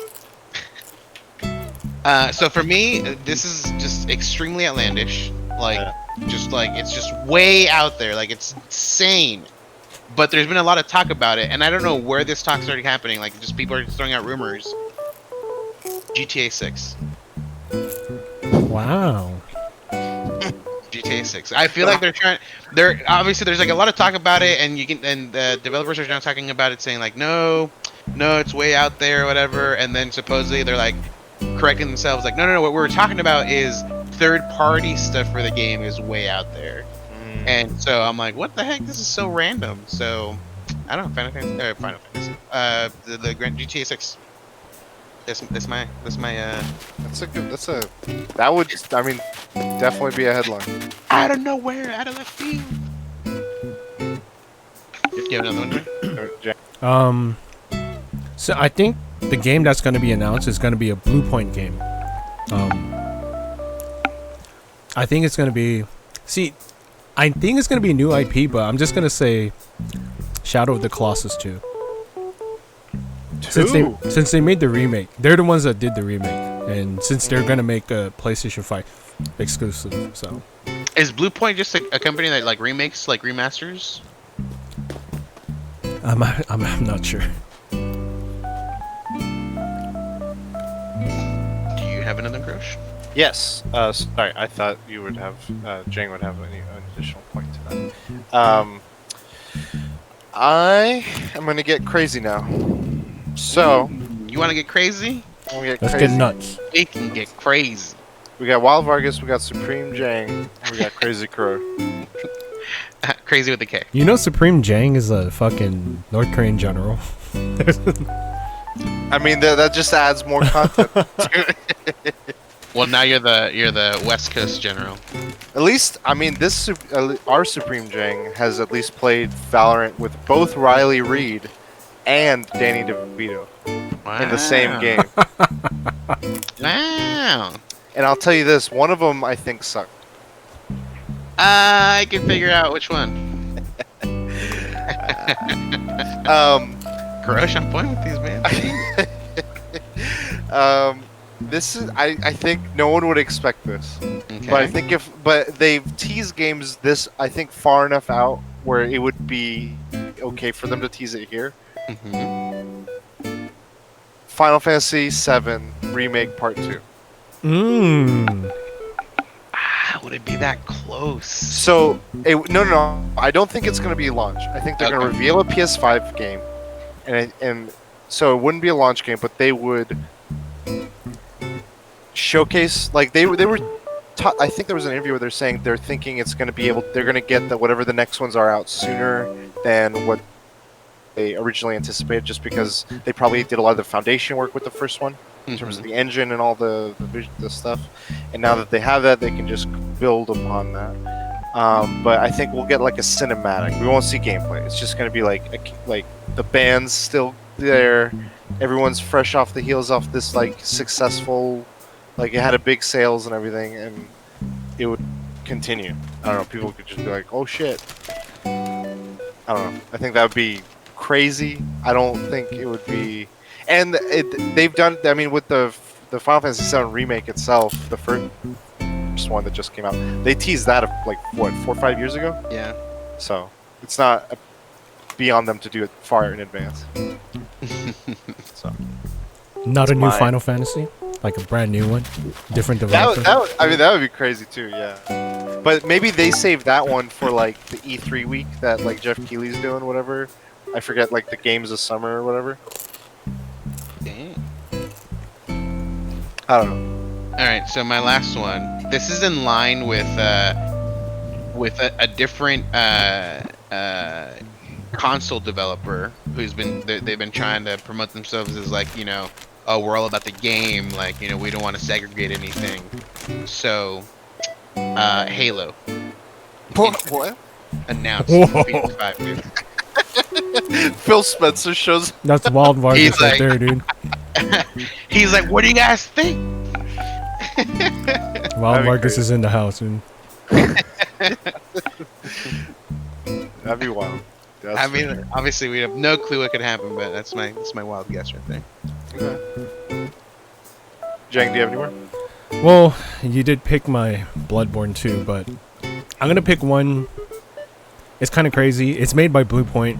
So for me, this is just extremely outlandish. Like, just like it's just way out there. Like it's insane. But there's been a lot of talk about it, and I don't know where this talk started happening. Like, just people are just throwing out rumors. GTA 6. Wow. GTA 6. I feel like they're obviously there's like a lot of talk about it, and the developers are now talking about it, saying like no, it's way out there, whatever. And then supposedly they're like correcting themselves, like no, what we're talking about is third-party stuff for the game is way out there. And so I'm like, what the heck? This is so random. So I don't know, Final Fantasy. The Grand GTA 6. That's my that would, I mean, definitely be a headline. out of nowhere, out of left field. You have another one, Jay? So I think the game that's going to be announced is going to be a Blue Point game. I think it's going to be... I think it's going to be a new IP, but I'm just going to say Shadow of the Colossus 2. Since they made the remake. They're the ones that did the remake. And since they're going to make a PlayStation 5 exclusive, so... Is Blue Point just a company that like remakes, like remasters? I'm not sure. Do you have another crush? Yes. Sorry, I thought you would have, Jang would have an additional point to that. I am going to get crazy now. So... You want to get crazy? Let's get nuts. We can get crazy. We got Wild Vargas, we got Supreme Jang, and we got Crazy Crow. Crazy with a K. You know Supreme Jang is a fucking North Korean general. I mean, that just adds more content to it. Well, now you're the West Coast general. At least, I mean, our Supreme Jang has at least played Valorant with both Riley Reid and Danny DeVito in the same game. Wow. And I'll tell you this, one of them I think sucked. I can figure out which one. Grosh on point with these, man. This is I think no one would expect this. Okay. But I think they've teased games this I think far enough out where it would be okay for them to tease it here. Mhm. Final Fantasy VII Remake Part 2. Would it be that close? So, no. I don't think it's going to be launch. I think they're going to reveal a PS5 game, and so it wouldn't be a launch game, but they would showcase like they were. I think there was an interview where they're saying they're thinking it's going to be they're going to get whatever the next ones are out sooner than what they originally anticipated, just because they probably did a lot of the foundation work with the first one. In terms of the engine and all the stuff, and now that they have that, they can just build upon that. But I think we'll get like a cinematic. We won't see gameplay. It's just gonna be like the band's still there. Everyone's fresh off the heels off this like successful, like it had a big sales and everything, and it would continue. I don't know. People could just be like, "Oh shit." I don't know. I think that would be crazy. I don't think it would be. And they've done. I mean, with the Final Fantasy VII remake itself, the first one that just came out, they teased that like what 4 or 5 years ago. Yeah. So it's not beyond them to do it far in advance. So Not a new Final Fantasy, like a brand new one, different developer. that would be crazy too. Yeah. But maybe they saved that one for like the E3 week that like Jeff Keighley's doing, whatever. I forget, like the games of summer or whatever. Dang. I don't know. All right, so my last one. This is in line with a different console developer they've been trying to promote themselves as like, you know, oh, we're all about the game, like, you know, we don't want to segregate anything. So, Halo. What? Announced Whoa. for PS5, dude. Phil Spencer shows. That's Wild Marcus He's right like- there, dude. He's like, what do you guys think? Wild be Marcus crazy. is in the house, dude. That'd be wild. That's I for mean, sure. obviously we have no clue what could happen, but that's my wild guess right there. Okay. Jang, do you have any more? Well, you did pick my Bloodborne 2, but I'm gonna pick one. It's kind of crazy. It's made by Bluepoint.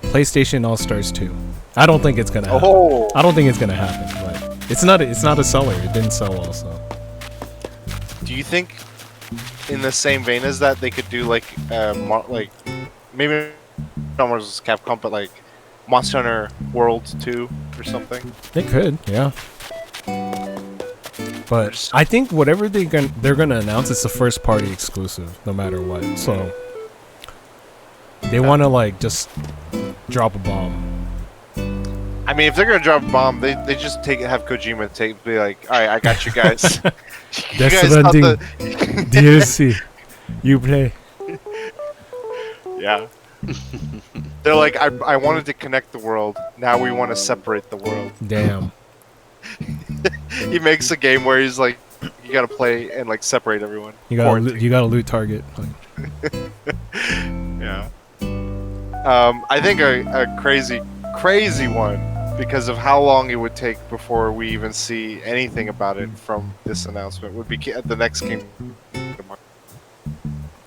PlayStation All Stars 2. I don't think it's gonna happen. Oh. I don't think it's gonna happen, but it's not a seller. It didn't sell well, so. Do you think, in the same vein as that, they could do like maybe not Marvel vs. Capcom, but like Monster Hunter World 2 or something? They could, yeah. But I think whatever they're gonna announce, it's a first party exclusive, no matter what. So they want to like just drop a bomb. I mean, if they're gonna drop a bomb, they just have Kojima be like, all right, I got you guys. You That's guys the thought thing. DLC, you play. Yeah. They're like, I wanted to connect the world. Now we want to separate the world. Damn. He makes a game where he's like, you gotta play and like separate everyone. You got a loot target. Like, Yeah. I think a crazy one, because of how long it would take before we even see anything about it from this announcement, would be the next Kingdom Hearts.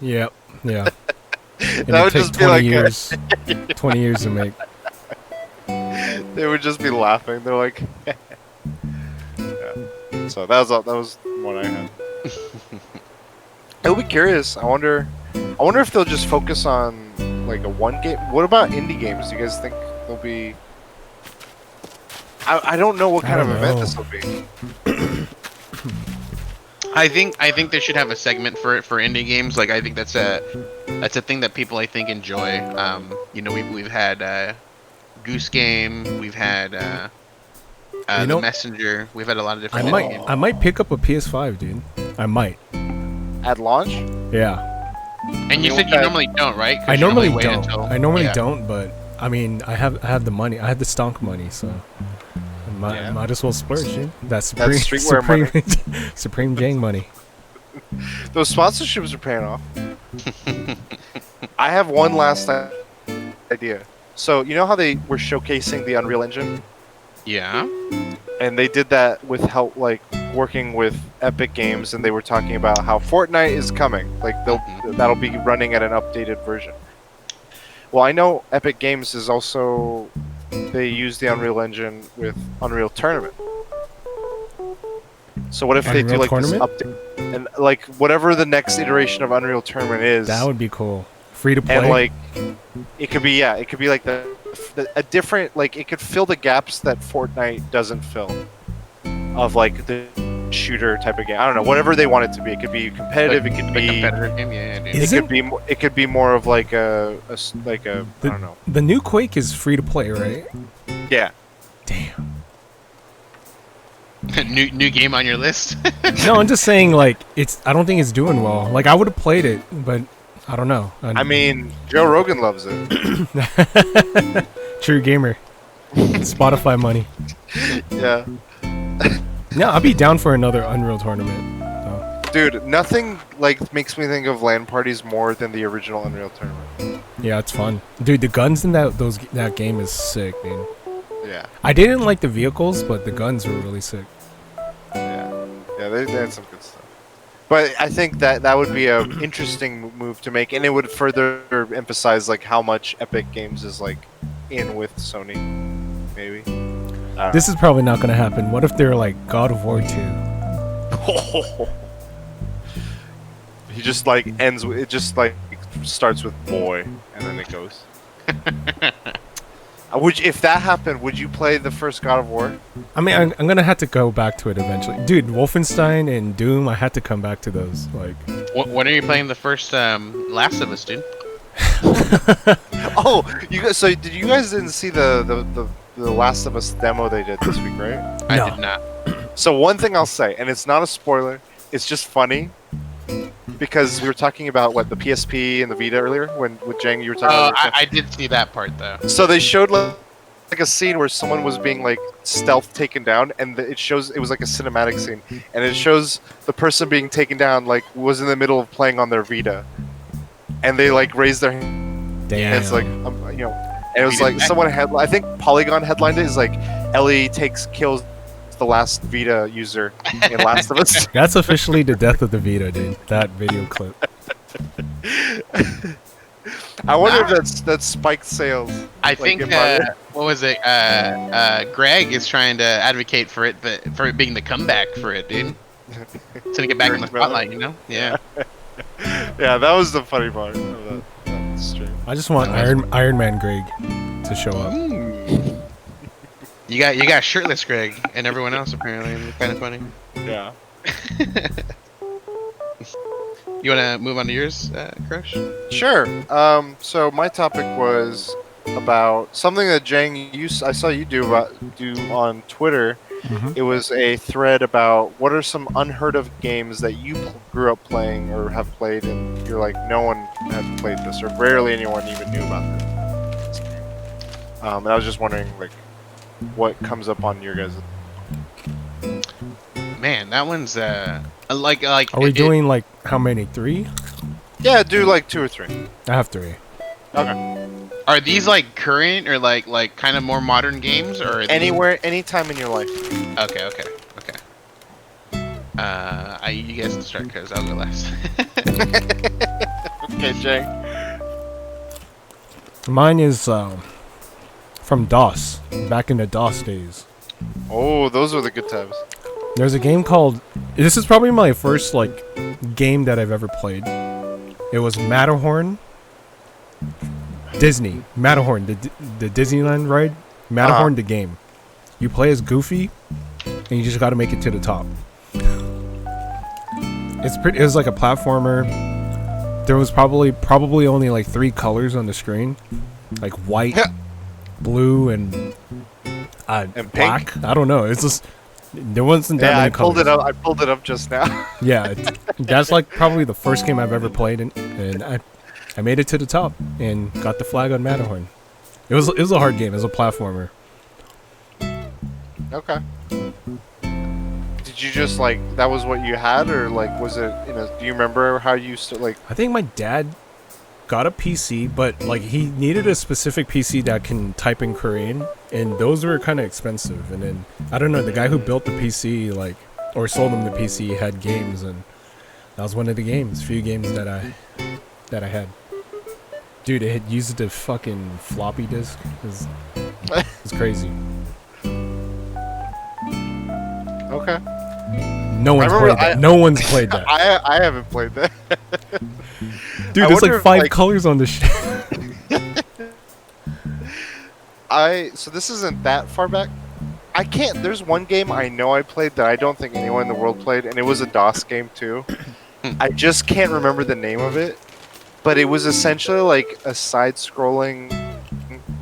yeah. And That would take just be like 20 years. 20 years to make. They would just be laughing. They're like, yeah. So that was one I had. I would be curious. I wonder if they'll just focus on like a one game. What about indie games? Do you guys think they'll be? I don't know what kind of event this will be. I think they should have a segment for indie games. Like, I think that's a thing that people I think enjoy. You know, we've had Goose Game, we've had The Messenger. We've had a lot of different. I might pick up a PS5, dude. I might. At launch? Yeah. And you said you normally don't, right? I normally don't, but I mean, I have the money. I had the stonk money, so might as well splurge, dude. That's streetwear money. Supreme Jang money. Those sponsorships are paying off. I have one last idea. So you know how they were showcasing the Unreal Engine? Yeah. And they did that with help, like working with Epic Games, and they were talking about how Fortnite is coming. Like that'll be running at an updated version. Well, I know Epic Games is also, they use the Unreal Engine with Unreal Tournament. So what if they do like this update, and like whatever the next iteration of Unreal Tournament is? That would be cool. Free to play. And like, it could be like a different, like it could fill the gaps that Fortnite doesn't fill, of like the shooter type of game. I don't know, whatever they want it to be. It could be competitive. Like, it could be competitive game. Yeah, dude. It could be more of like I don't know. The new Quake is free to play, right? Yeah. Damn. new game on your list? No, I'm just saying, like, I don't think it's doing well. Like, I would have played it, but I don't know. I mean, Joe Rogan loves it. True gamer. Spotify money. Yeah. No, I'll be down for another Unreal Tournament. So. Dude, nothing like makes me think of LAN parties more than the original Unreal Tournament. Yeah, it's fun. Dude, the guns in that game is sick, dude. Yeah. I didn't like the vehicles, but the guns were really sick. Yeah, they had some good stuff. But I think that would be an interesting move to make, and it would further emphasize like how much Epic Games is like in with Sony. Maybe. This is probably not going to happen. What if they're like God of War 2? He just like ends. It just like starts with boy, and then it goes. If that happened, would you play the first God of War? I mean, I'm gonna have to go back to it eventually, dude. Wolfenstein and Doom, I had to come back to those. Like, when are you playing the first Last of Us, dude? Oh, you guys! So did you guys didn't see the Last of Us demo they did this week, right? I did not. So one thing I'll say, and it's not a spoiler, it's just funny. Because we were talking about what the PSP and the Vita earlier with Jang, you were talking about. I did see that part though. So they showed like a scene where someone was being like stealth taken down, and it was like a cinematic scene, and it shows the person being taken down like was in the middle of playing on their Vita, and they like raised their hand. damn. And it's like and it was like someone had, I think Polygon headlined it, is like Ellie kills the last Vita user in Last of Us. That's officially the death of the Vita, dude. That video clip. I wonder if that's spiked sales. I think what was it? Greg is trying to advocate for it, but for it being the comeback for it, dude. It's gonna get back in the spotlight, you know? Yeah. Yeah, that was the funny part of that stream. I just want Iron Man Greg to show up. You got shirtless Greg and everyone else apparently. It's kind of funny. Yeah. You want to move on to yours, Crush? Sure. So my topic was about something that Jang, I saw you do on Twitter. Mm-hmm. It was a thread about what are some unheard of games that you grew up playing or have played, and you're like, no one had played this, or rarely anyone even knew about this game. And I was just wondering, like, what comes up on your guys'? Man, that one's like. Are we doing like how many? 3? Yeah, do like 2 or 3. I have 3. Okay. Are these like current or like kind of more modern games, or anywhere, anytime in your life? Okay. You guys can start because I'll go last. Okay, Jay. Mine is from DOS, back in the DOS days. Oh, those were the good times. There's a game called. This is probably my first like game that I've ever played. It was Matterhorn. Disney Matterhorn, the Disneyland ride. Matterhorn, the game. You play as Goofy, and you just got to make it to the top. It was like a platformer. There was probably only like 3 colors on the screen, like white, blue, and And pink? Black. I don't know. It's just there wasn't that Yeah, many I pulled colors. it up. I pulled it up just now. Yeah, that's like probably the first game I've ever played, and I made it to the top and got the flag on Matterhorn. It was a hard game. It was a platformer. Okay. Did you just like that was what you had, or like was it? Do you remember how you used to like? I think my dad got a PC, but like he needed a specific PC that can type in Korean, and those were kind of expensive. And then I don't know, the guy who built the PC or sold him the PC had games, and that was one of the few games that I had. Dude, it had used the fucking floppy disk. It's crazy. Okay. No one's played that. No one's played that. I haven't played that. Dude, I there's wonder like if, 5 colors on this shit. So this isn't that far back. I can't. There's one game I know I played that I don't think anyone in the world played, and it was a DOS game too. I just can't remember the name of it, but it was essentially like a side-scrolling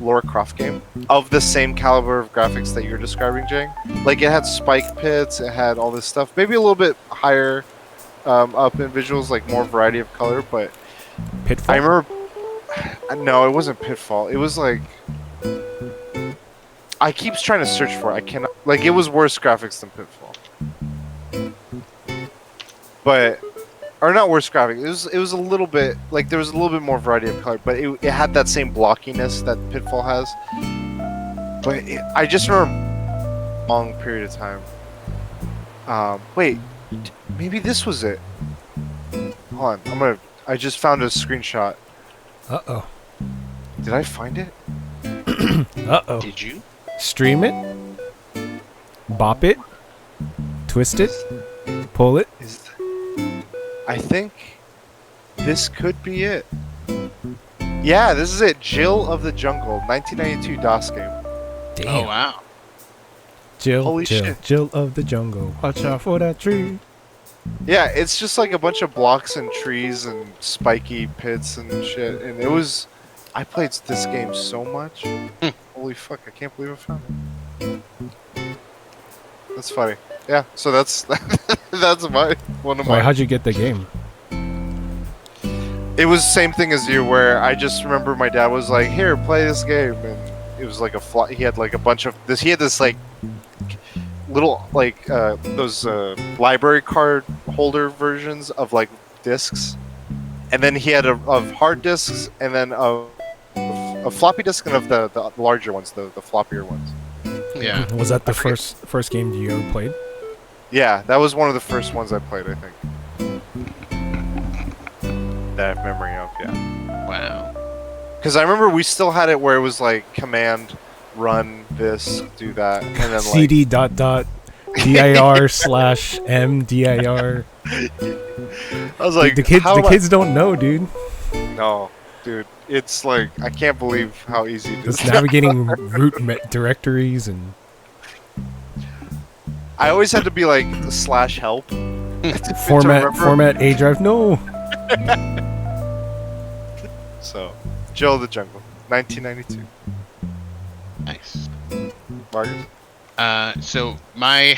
Lara Croft game of the same caliber of graphics that you're describing, Jang. Like it had spike pits, it had all this stuff, maybe a little bit higher up in visuals, like more variety of color. But Pitfall? I remember. No, it wasn't Pitfall. It was like. I keep trying to search for it. I cannot. Like, it was worse graphics than Pitfall. But, or not worse graphics. It was a little bit like there was a little bit more variety of color, but it had that same blockiness that Pitfall has. But I just remember a long period of time. Wait, maybe this was it. Hold on, I just found a screenshot. Uh-oh. Did I find it? Uh-oh. Did you? Stream it. Bop it. Twist it. Pull it. I think this could be it. Yeah, this is it. Jill of the Jungle, 1992 DOS game. Damn. Oh wow. Holy shit. Jill of the jungle. Watch out for that tree. Yeah, it's just like a bunch of blocks and trees and spiky pits and shit. And it was... I played this game so much. Holy fuck, I can't believe I found it. That's funny. Yeah, so that's that's one of Why, my... how'd you get the game? It was the same thing as you, where I just remember my dad was like, "Here, play this game," and it was like he had like a bunch of this. He had this like little like those library card holder versions of like discs, and then he had of hard discs, and then a floppy disk, and of the larger ones, the floppier ones. Yeah. Was that the first game you ever played? Yeah, that was one of the first ones I played, I think. That I have memory of, yeah. Wow. Because I remember we still had it where it was like command, run this, do that, and then like... CD dot dot dir slash mdir. I was like, the kids don't know, dude. No, dude. It's like, I can't believe how easy it is. Just navigating root directories and... I always had to be like /help. format A drive. No. So, Jill of the Jungle, 1992. Nice. Marcus? So my,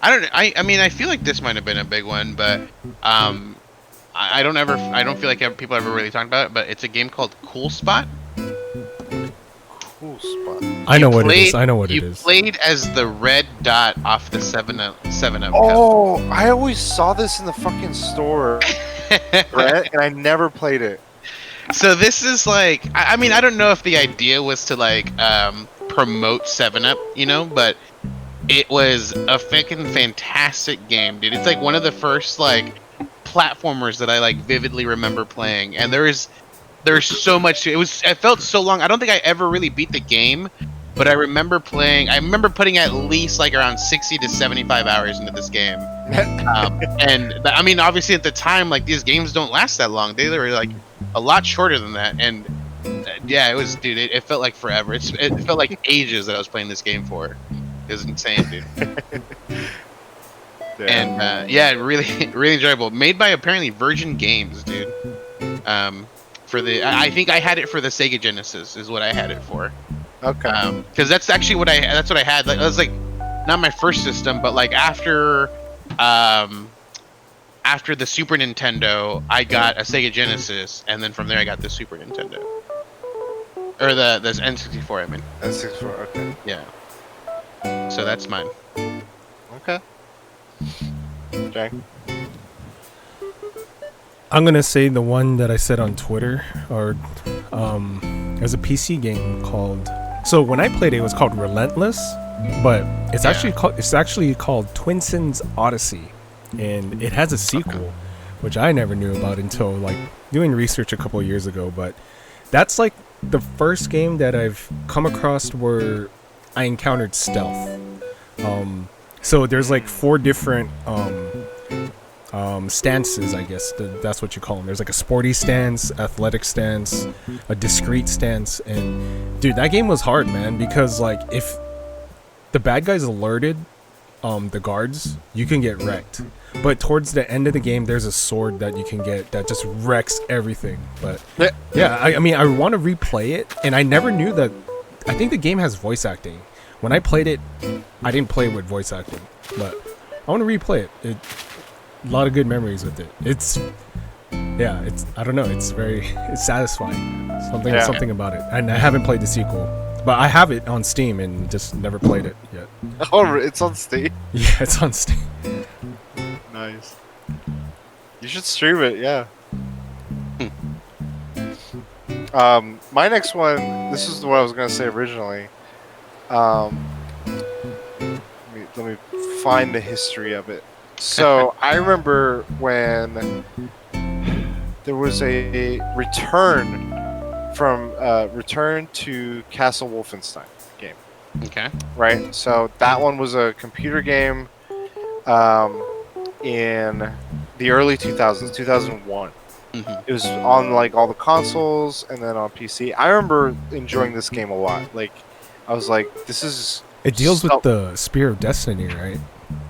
I mean, I feel like this might have been a big one, but I don't feel like people ever really talked about it. But it's a game called Cool Spot. Cool Spot. I know what it is. You played as the red dot off the 7-Up. Oh, I always saw this in the fucking store, Brett, and I never played it. So this is like, I mean, I don't know if the idea was to like promote 7-Up, you know, but it was a fucking fantastic game, dude. It's like one of the first like platformers that I like vividly remember playing, and there's so much to it. It felt so long. I don't think I ever really beat the game, but I remember putting at least like around 60 to 75 hours into this game. I mean, obviously at the time, like these games don't last that long. They were like a lot shorter than that, and yeah, it was, dude. It felt like forever. It felt like ages that I was playing this game for. It was insane, dude. And yeah, really, really enjoyable. Made by apparently Virgin Games, dude. I think I had it for the Sega Genesis, is what I had it for. Okay. Because that's actually what I had. Like, it was like not my first system, but like after the Super Nintendo, I got a Sega Genesis, and then from there I got the Super Nintendo or the N64. I mean, N64. Okay. yeah. So that's mine. Okay. Okay. I'm gonna say the one that I said on Twitter, or there's a PC game called. So when I played it, it was called Relentless, but it's actually called Twin Sins Odyssey, and it has a sequel, which I never knew about until like doing research a couple of years ago. But that's like the first game that I've come across where I encountered stealth. So there's like 4 different stances, I guess that's what you call them. There's like a sporty stance, athletic stance, a discreet stance, and dude, that game was hard, man, because like if the bad guys alerted the guards, you can get wrecked. But towards the end of the game, there's a sword that you can get that just wrecks everything. But yeah, I mean, I want to replay it, and I never knew that. I think the game has voice acting. When I played it, I didn't play it with voice acting, but I want to replay it. A lot of good memories with it. It's I don't know, it's satisfying. Something about it. And I haven't played the sequel, but I have it on Steam and just never played it yet. Oh, it's on Steam. Yeah, it's on Steam. Nice. You should stream it, yeah. My next one, this is what I was gonna say originally. Let me find the history of it. So I remember when there was a return to Castle Wolfenstein game. Okay. Right. So that one was a computer game in the early 2000s, 2001. Mm-hmm. It was on like all the consoles and then on PC. I remember enjoying this game a lot. Like, I was like, this is. It deals with the Spear of Destiny, right?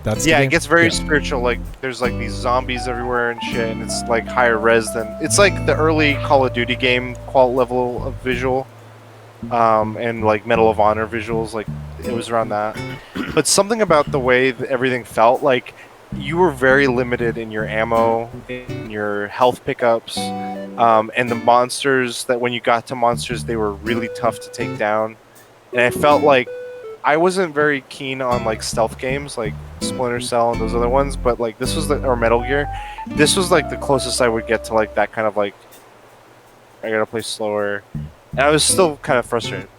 That's it gets very spiritual. Like, there's like these zombies everywhere and shit, and it's like higher res than. It's like the early Call of Duty game level of visual, and like Medal of Honor visuals. Like, it was around that. But something about the way that everything felt, like you were very limited in your ammo, in your health pickups, and the monsters. That when you got to monsters, they were really tough to take down, and I felt like. I wasn't very keen on like stealth games like Splinter Cell and those other ones, but like this was or Metal Gear. This was like the closest I would get to like that kind of like I gotta play slower, and I was still kind of frustrated.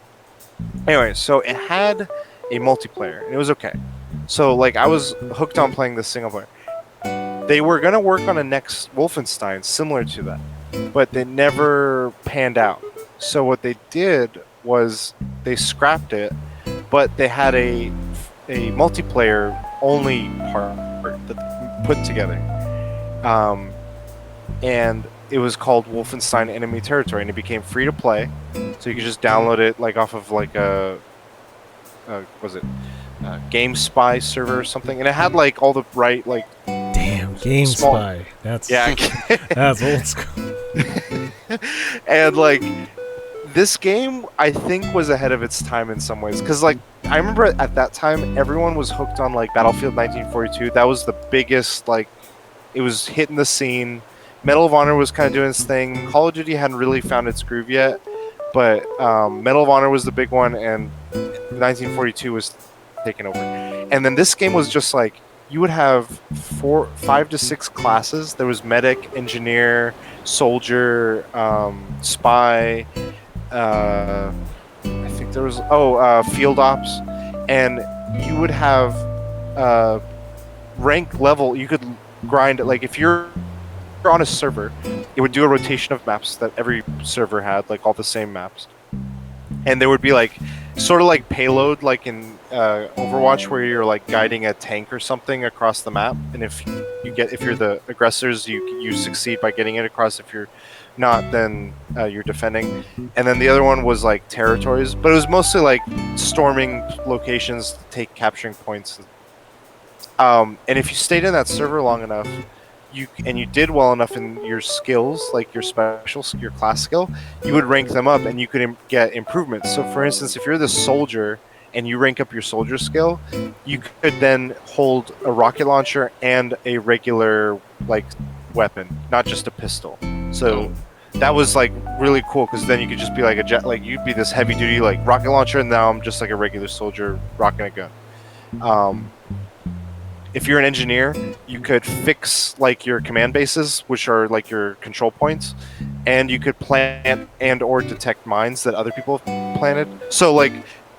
Anyway, so it had a multiplayer and it was okay. So like I was hooked on playing the single player. They were gonna work on a next Wolfenstein similar to that, but they never panned out. So what they did was they scrapped it. But they had a multiplayer only part that they put together, and it was called Wolfenstein Enemy Territory, and it became free to play, so you could just download it like off of like GameSpy server or something, and it had like all the right like. Damn, GameSpy. That's that's old school. And like. This game, I think, was ahead of its time in some ways. Because, like, I remember at that time, everyone was hooked on, like, Battlefield 1942. That was the biggest, like, it was hitting the scene. Medal of Honor was kind of doing its thing. Call of Duty hadn't really found its groove yet. But Medal of Honor was the big one, and 1942 was taking over. And then this game was just, like, you would have 5 to 6 classes. There was medic, engineer, soldier, spy... I think there was field ops, and you would have rank level. You could grind it like if you're on a server, it would do a rotation of maps that every server had, like all the same maps, and there would be like sort of like payload, like in Overwatch, where you're like guiding a tank or something across the map, and if you're the aggressors, you succeed by getting it across. If you're not, then you're defending. And then the other one was like territories, but it was mostly like storming locations, capturing points. And if you stayed in that server long enough, you did well enough in your skills, like your class skill, you would rank them up and you could get improvements. So for instance, if you're the soldier and you rank up your soldier skill, you could then hold a rocket launcher and a regular like weapon, not just a pistol. So that was like really cool, because then you could just be like a jet, like you'd be this heavy duty like rocket launcher, and now I'm just like a regular soldier rocking a gun. If you're an engineer, you could fix like your command bases, which are like your control points, and you could plant and or detect mines that other people have planted. So like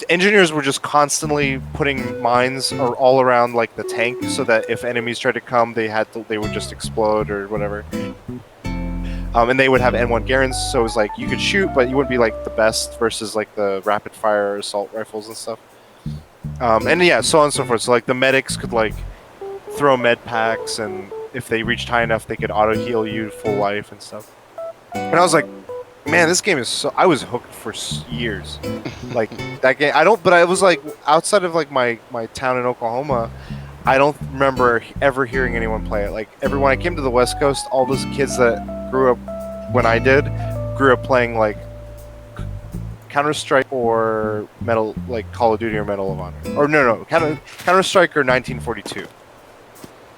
engineers were just constantly putting mines all around like the tank, so that if enemies tried to come, they would just explode or whatever. And they would have N1 Garens, so it was like you could shoot, but you wouldn't be like the best versus like the rapid fire assault rifles and stuff. And yeah, so on and so forth. So like the medics could like throw med packs, and if they reached high enough, they could auto heal you to full life and stuff. And I was like, man, this game is so. I was hooked for years. Like that game, but I was like, outside of like my town in Oklahoma, I don't remember ever hearing anyone play it. Like when I came to the West Coast, all those kids that grew up when I did grew up playing like Counter-Strike or Call of Duty or Medal of Honor. Or no, Counter-Strike or 1942.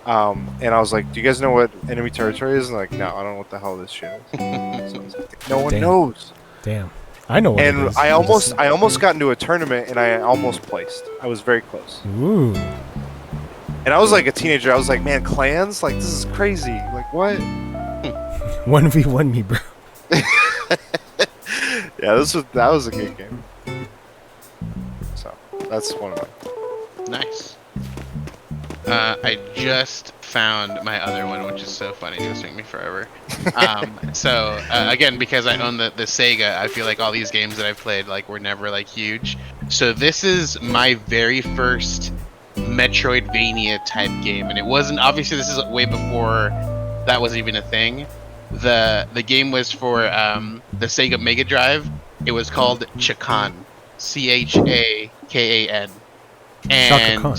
And I was like, do you guys know what enemy territory is? And like, no, I don't know what the hell this shit is. So like, no one knows. Damn. I know what it is. I almost got into a tournament, and I almost placed. I was very close. Ooh. And I was like a teenager. I was like, man, clans? Like, this is crazy. Like, what? 1v1 me, bro. Yeah, that was a good game. So, that's one of mine. Nice. I just found my other one, which is so funny. It's gonna take me forever. Again, because I own the Sega, I feel like all these games that I've played like were never like huge. So this is my very first Metroidvania type game, and it wasn't, obviously this is way before that was even a thing. The game was for the Sega Mega Drive. It was called Chakan, Chakan, and Khan.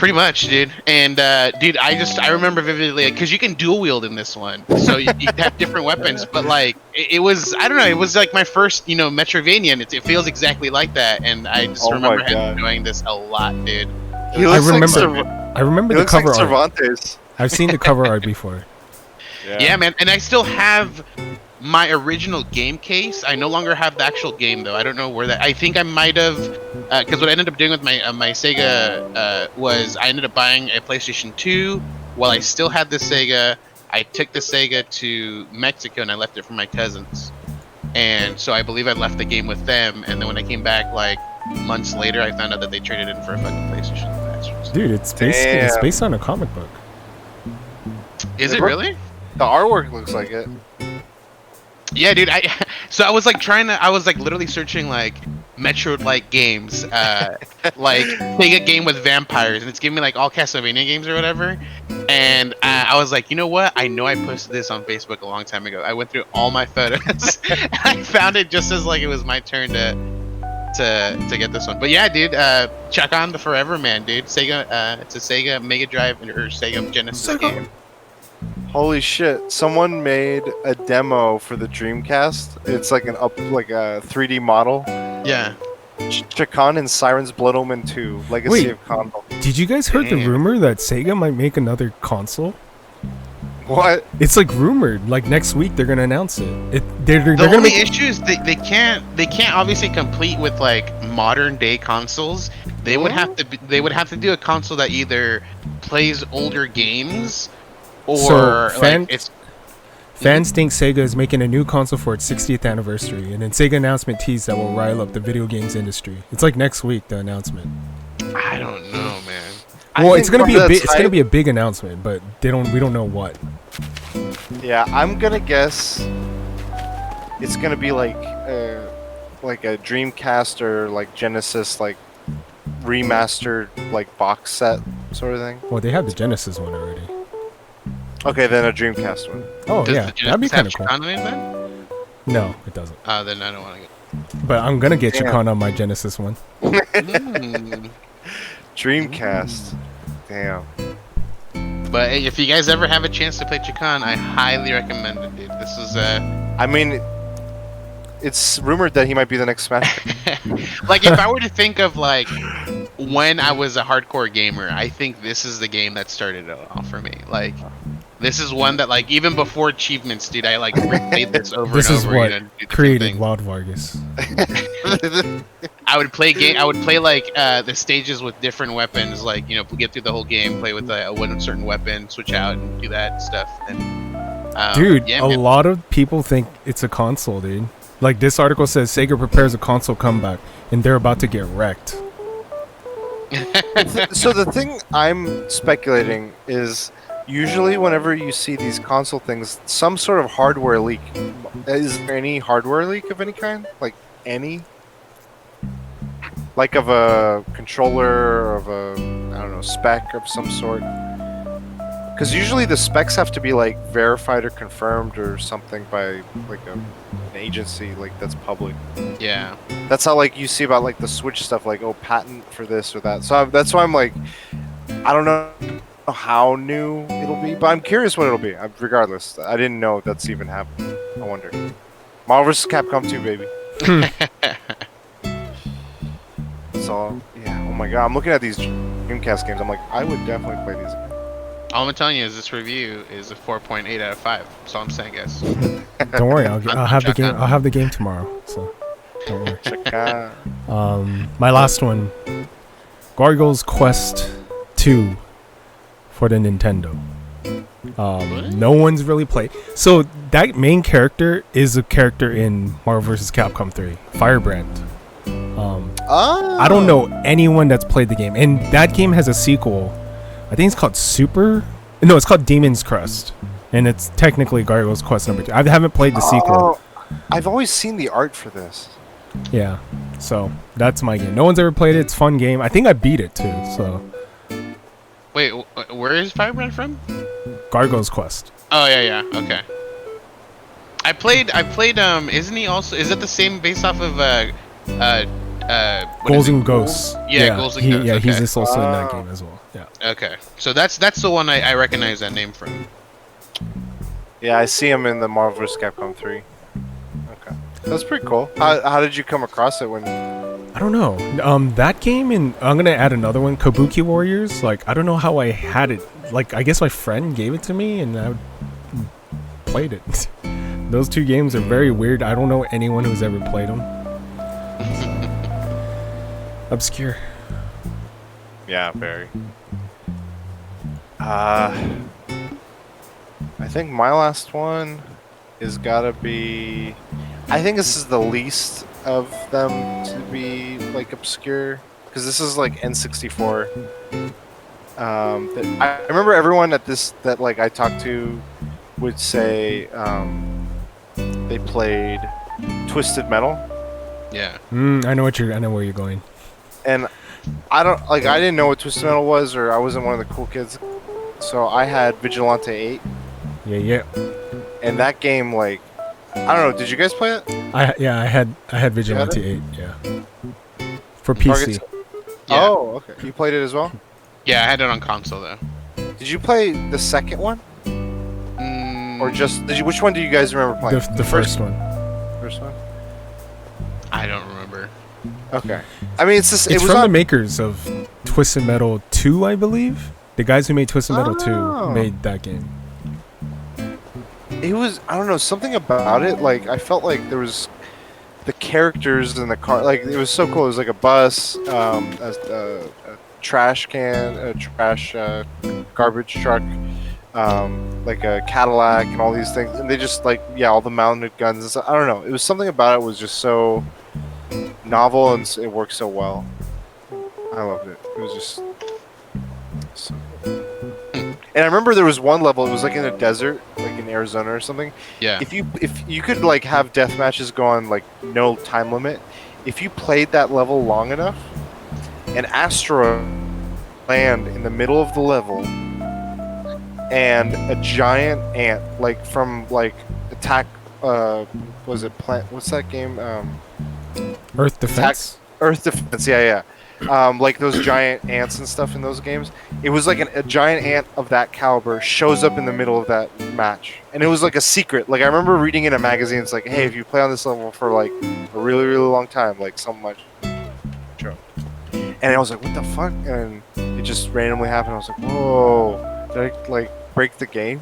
pretty much, dude. And dude, I remember vividly, because you can dual wield in this one, so you have different weapons. But like, it was, I don't know, it was like my first, Metroidvania, and it feels exactly like that. And I just remember enjoying this a lot, dude. I remember the cover like art. Cervantes. I've seen the cover art before. Yeah, man, and I still have my original game case. I no longer have the actual game, though. I don't know where that. I think I might have, because what I ended up doing with my Sega was I ended up buying a PlayStation 2 while I still had the Sega. I took the Sega to Mexico and I left it for my cousins, and so I believe I left the game with them. And then when I came back, like months later, I found out that they traded in for a fucking PlayStation. Dude, it's based on a comic book. Is it really? The artwork looks like it. Yeah, dude. So I was like literally searching like Metroid-like games, like take a game with vampires, and it's giving me like all Castlevania games or whatever. And I was like, you know what? I know I posted this on Facebook a long time ago. I went through all my photos, and I found it just as like it was my turn to get this one. But yeah, dude, check on the Forever Man, dude. Sega, it's a Sega Mega Drive or Sega Genesis game. Holy shit! Someone made a demo for the Dreamcast. It's like a 3D model. Yeah. Chakan and Siren's Blood Omen 2: Legacy of Condor. Did you guys heard the rumor that Sega might make another console? What? It's like rumored. Like next week they're gonna announce it. They're the gonna only make issue is they can't obviously compete with like modern day consoles. They would have to do a console that either plays older games or fans think Sega is making a new console for its 60th anniversary, and then Sega announcement teased that will rile up the video games industry. It's like next week, the announcement. I don't know, man. Well, it's gonna be a big announcement, but we don't know what. Yeah, I'm gonna guess it's gonna be like a Dreamcast or like Genesis like remastered like box set sort of thing. Well, they have the Genesis one already. Okay, then a Dreamcast one. Oh yeah, that'd be kind of cool. Then? No, it doesn't. Then I don't want to get. But I'm gonna get Chacon on my Genesis one. Dreamcast. Damn. But hey, if you guys ever have a chance to play Chicon, I highly recommend it, dude. This is I mean, it's rumored that he might be the next Smash. like if I were to think of like when I was a hardcore gamer, I think this is the game that started it all for me. Like this is one that like even before achievements, dude, I like replayed this over This and is over. what do different created things. Wild Vargas. I would play like the stages with different weapons, like get through the whole game, play with one certain weapon, switch out and do that stuff. And Dude, yeah, a man. lot of people think it's a console, dude. Like this article says, Sega prepares a console comeback, and they're about to get wrecked. So the thing I'm speculating is usually whenever you see these console things, some sort of hardware leak. Is there any hardware leak of any kind? Like any? Like of a controller, or of a, I don't know, spec of some sort? Because usually the specs have to be like verified or confirmed or something by like an agency like that's public. Yeah. That's how like you see about like the Switch stuff, like patent for this or that. So that's why I'm like, I don't know how new it'll be, but I'm curious what it'll be. Regardless, I didn't know that's even happening. I wonder. Marvel vs. Capcom 2, baby. So yeah, oh my god, I'm looking at these Dreamcast games. I'm like, I would definitely play these again. All I'm telling you is this review is a 4.8 out of 5. That's all I'm saying, guys. Don't worry, I'll have the game. I'll have the game tomorrow. So don't worry. Check out. My last one, Gargoyle's Quest 2 for the Nintendo. No one's really played. So that main character is a character in Marvel vs. Capcom 3, Firebrand. I don't know anyone that's played the game, and that game has a sequel. I think it's called No, it's called Demon's Crest, and it's technically Gargoyle's Quest number 2. I haven't played the sequel. I've always seen the art for this. Yeah, so that's my game. No one's ever played it. It's a fun game. I think I beat it too. So Wait, where is Firebrand from? Gargoyle's Quest. Oh yeah, okay. I played. Isn't he also? Is it the same based off of Ghouls and Ghosts. Yeah, Ghouls and Ghosts. Yeah, Okay. he's just also in that game as well. Yeah. Okay, so that's the one I recognize that name from. Yeah, I see him in the Marvel vs. Capcom 3. Okay, that's pretty cool. How did you come across it when? I don't know. That game, and I'm gonna add another one, Kabuki Warriors. Like, I don't know how I had it. Like, I guess my friend gave it to me, and I played it. Those two games are very weird. I don't know anyone who's ever played them. Obscure. Yeah, very. I think my last one is gotta be. I think this is the least of them to be like obscure, because this is like N64. I remember everyone at that like I talked to would say they played Twisted Metal, I Yeah. know where you're going. and I didn't know what Twisted Metal was, or I wasn't one of the cool kids, so I had Vigilante 8, Yeah. and that game, like, I don't know, did you guys play it? I had Vigilante 8. Yeah. For PC. Targets- Yeah. Oh, okay. You played it as well? Yeah, I had it on console though. Did you play the second one, or just which one do you guys remember playing? The first one. First one. I don't remember. Okay. I mean, it's just It's it was from the on, makers of Twisted Metal 2, I believe. The guys who made Twisted Metal 2 Oh. made that game. It was, I don't know, something about it. Like, I felt like there was the characters in the car. Like, it was so cool. It was like a bus, a trash can, a trash garbage truck, like a Cadillac, and all these things. And they just like, yeah, all the mounted guns and stuff. I don't know. It was something about it was just so novel, and it worked so well. I loved it. It was just so. And I remember there was one level. It was like in a desert, like in Arizona or something. Yeah. If you could like have death matches go on like no time limit, if you played that level long enough, an asteroid land in the middle of the level, and a giant ant like from like attack. Was it plant? What's that game? Earth Defense. Earth Defense. Yeah, yeah. like those giant ants and stuff in those games. It was like a giant ant of that caliber shows up in the middle of that match, and it was like a secret. Like I remember reading in a magazine, it's like, hey, if you play on this level for like a really really long time, like so much show. And I was like, what the fuck? And it just randomly happened. I was like, whoa, did I like break the game?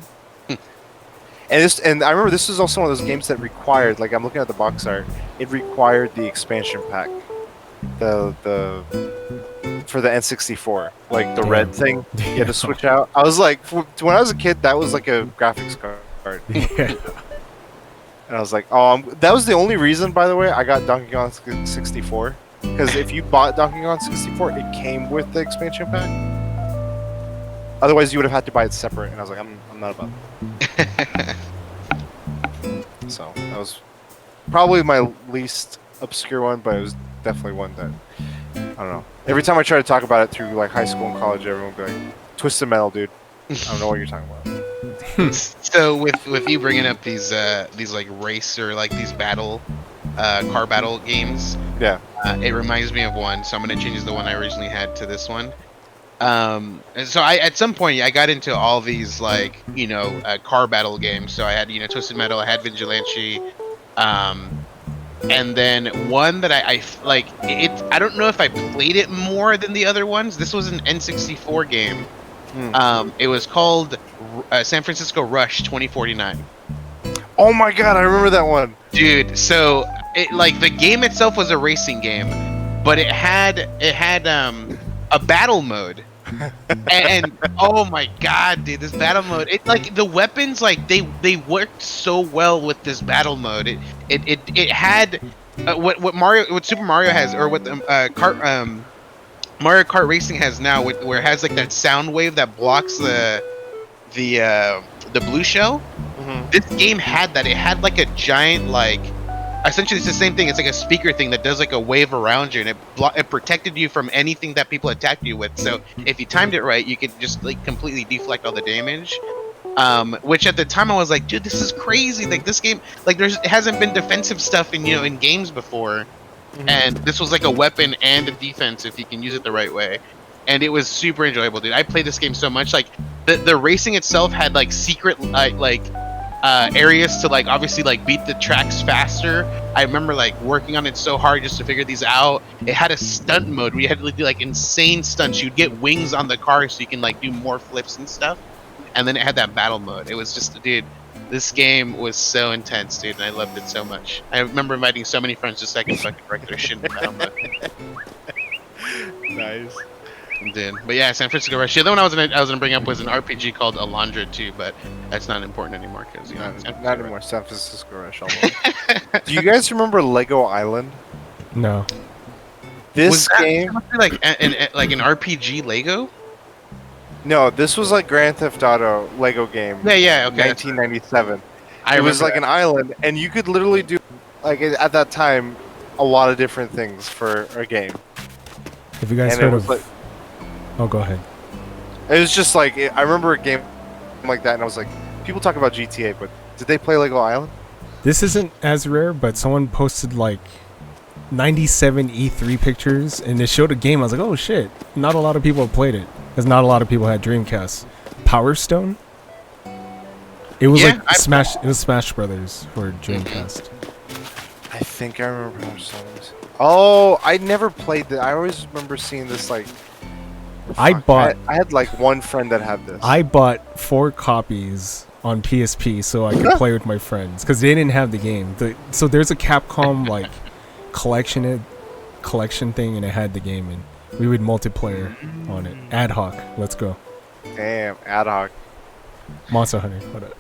And I remember this was also one of those games that required, like I'm looking at the box art, it required the expansion pack, the for the N64, like the red thing you had to switch out. I was like, when I was a kid, that was like a graphics card. Yeah. And I was like, oh, that was the only reason, by the way, I got Donkey Kong 64. Because if you bought Donkey Kong 64, it came with the expansion pack. Otherwise, you would have had to buy it separate. And I was like, I'm not about that. So that was probably my least obscure one, but it was definitely one that I don't know. Every time I try to talk about it through like high school and college, everyone would be like, "Twisted Metal, dude." I don't know what you're talking about. So with you bringing up these like race or like these battle car battle games, Yeah. It reminds me of one. So I'm gonna change the one I originally had to this one. And so I at some point I got into all these like car battle games. So I had Twisted Metal, I had Vigilante, and then one that I like it. I don't know if I played it more than the other ones. This was an N64 game. It was called San Francisco Rush 2049. Oh my god, I remember that one. Dude, so like the game itself was a racing game, but it had a battle mode. and oh my god, dude, this battle mode, it like the weapons, like they worked so well with this battle mode. It had what Super Mario has, or what Mario Kart Racing has now, where it has like that sound wave that blocks the blue shell. This game had that. It had like a giant, like, essentially it's the same thing. It's like a speaker thing that does like a wave around you, and it protected you from anything that people attacked you with. So if you timed it right, you could just like completely deflect all the damage. Which at the time I was like, dude, this is crazy. Like this game, like it hasn't been defensive stuff in games before, and this was like a weapon and a defense if you can use it the right way. And it was super enjoyable, dude. I played this game so much. Like the racing itself had like secret areas to like obviously like beat the tracks faster. I remember like working on it so hard just to figure these out. It had a stunt mode where you had to do like insane stunts. You'd get wings on the car so you can like do more flips and stuff. And then it had that battle mode. It was just, dude, this game was so intense, dude, and I loved it so much. I remember inviting so many friends just so I could fucking wreck their shit in the battle mode. Nice. Dude. But yeah, San Francisco Rush. The other one I was gonna bring up was an RPG called Alondra 2, but that's not important anymore because not anymore. San Francisco Rush. Do you guys remember Lego Island? No. This game, like an RPG Lego. No, this was like Grand Theft Auto Lego game. Yeah, okay. 1997. It was like an island, and you could literally do, like at that time, a lot of different things for a game. Have you guys heard of? Oh, go ahead. It was just like I remember a game like that, and I was like, people talk about GTA, but did they play Lego Island? This isn't as rare, but someone posted like 97 E3 pictures, and it showed a game. I was like, oh shit! Not a lot of people have played it, because not a lot of people had Dreamcast. Power Stone. It was Smash. It was Smash Brothers for Dreamcast. I think I remember Power Stone. Oh, I never played that. I always remember seeing this like. I had like one friend that had this. I bought 4 copies on PSP so I could play with my friends because they didn't have the game. So there's a Capcom like collection thing, and it had the game, and we would multiplayer on it. Ad hoc. Let's go. Damn, ad hoc. Monster Hunter. What up?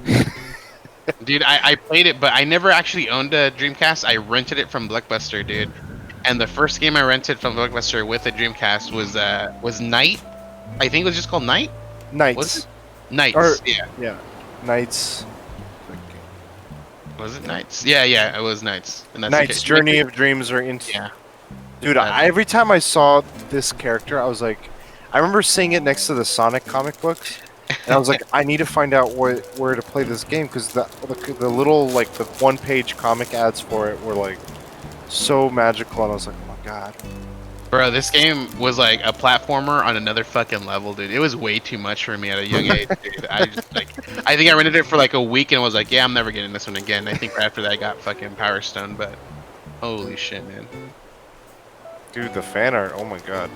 Dude, I played it, but I never actually owned a Dreamcast. I rented it from Blockbuster, dude. And the first game I rented from Blockbuster with a Dreamcast was Night. I think it was just called Night. Nights. Nights. Yeah. Nights. Was it Nights? Yeah, it was Nights. And that's Nights. Journey of Dreams or into. Yeah. Dude, every time I saw this character, I was like, I remember seeing it next to the Sonic comic books, and I was like, I need to find out where to play this game because the little like the 1-page comic ads for it were like. So magical, and I was like, oh my god. Bro, this game was like a platformer on another fucking level, dude. It was way too much for me at a young age, dude. I think I rented it for like a week and was like, yeah, I'm never getting this one again. I think right after that I got fucking Power Stone, but holy shit, man. Dude, the fan art. Oh my god.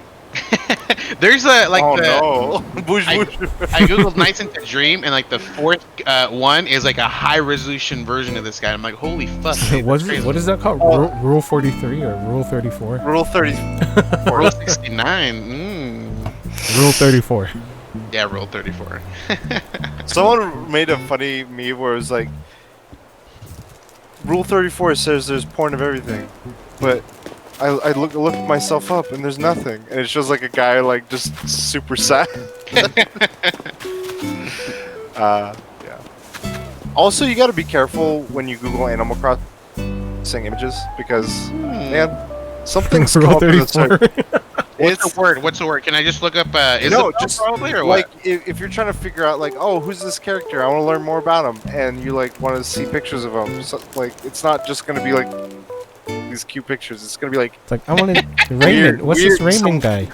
There's a like oh the no. Boosh, I boosh. googled Nights into Dream, and like the fourth one is like a high resolution version of this guy. I'm like, holy fuck. Dude, What is that called? Rule 43 or Rule 34? Rule 30. Rule 69. Rule 34. Yeah, Rule 34. Someone made a funny meme where it was like, Rule 34 says there's porn of everything, but I look myself up and there's nothing, and it shows like a guy like just super sad. Yeah. Also, you got to be careful when you Google Animal Crossing images because man, something's come Rule up with 34. What's the word? What's the word? Can I just look up? Is no, it just probably or like what? if you're trying to figure out like, oh, who's this character? I want to learn more about him, and you like want to see pictures of him. So, like, it's not just gonna be like these cute pictures. It's gonna be like It's like, I wanted Raymond. What's this weird, Raymond guy?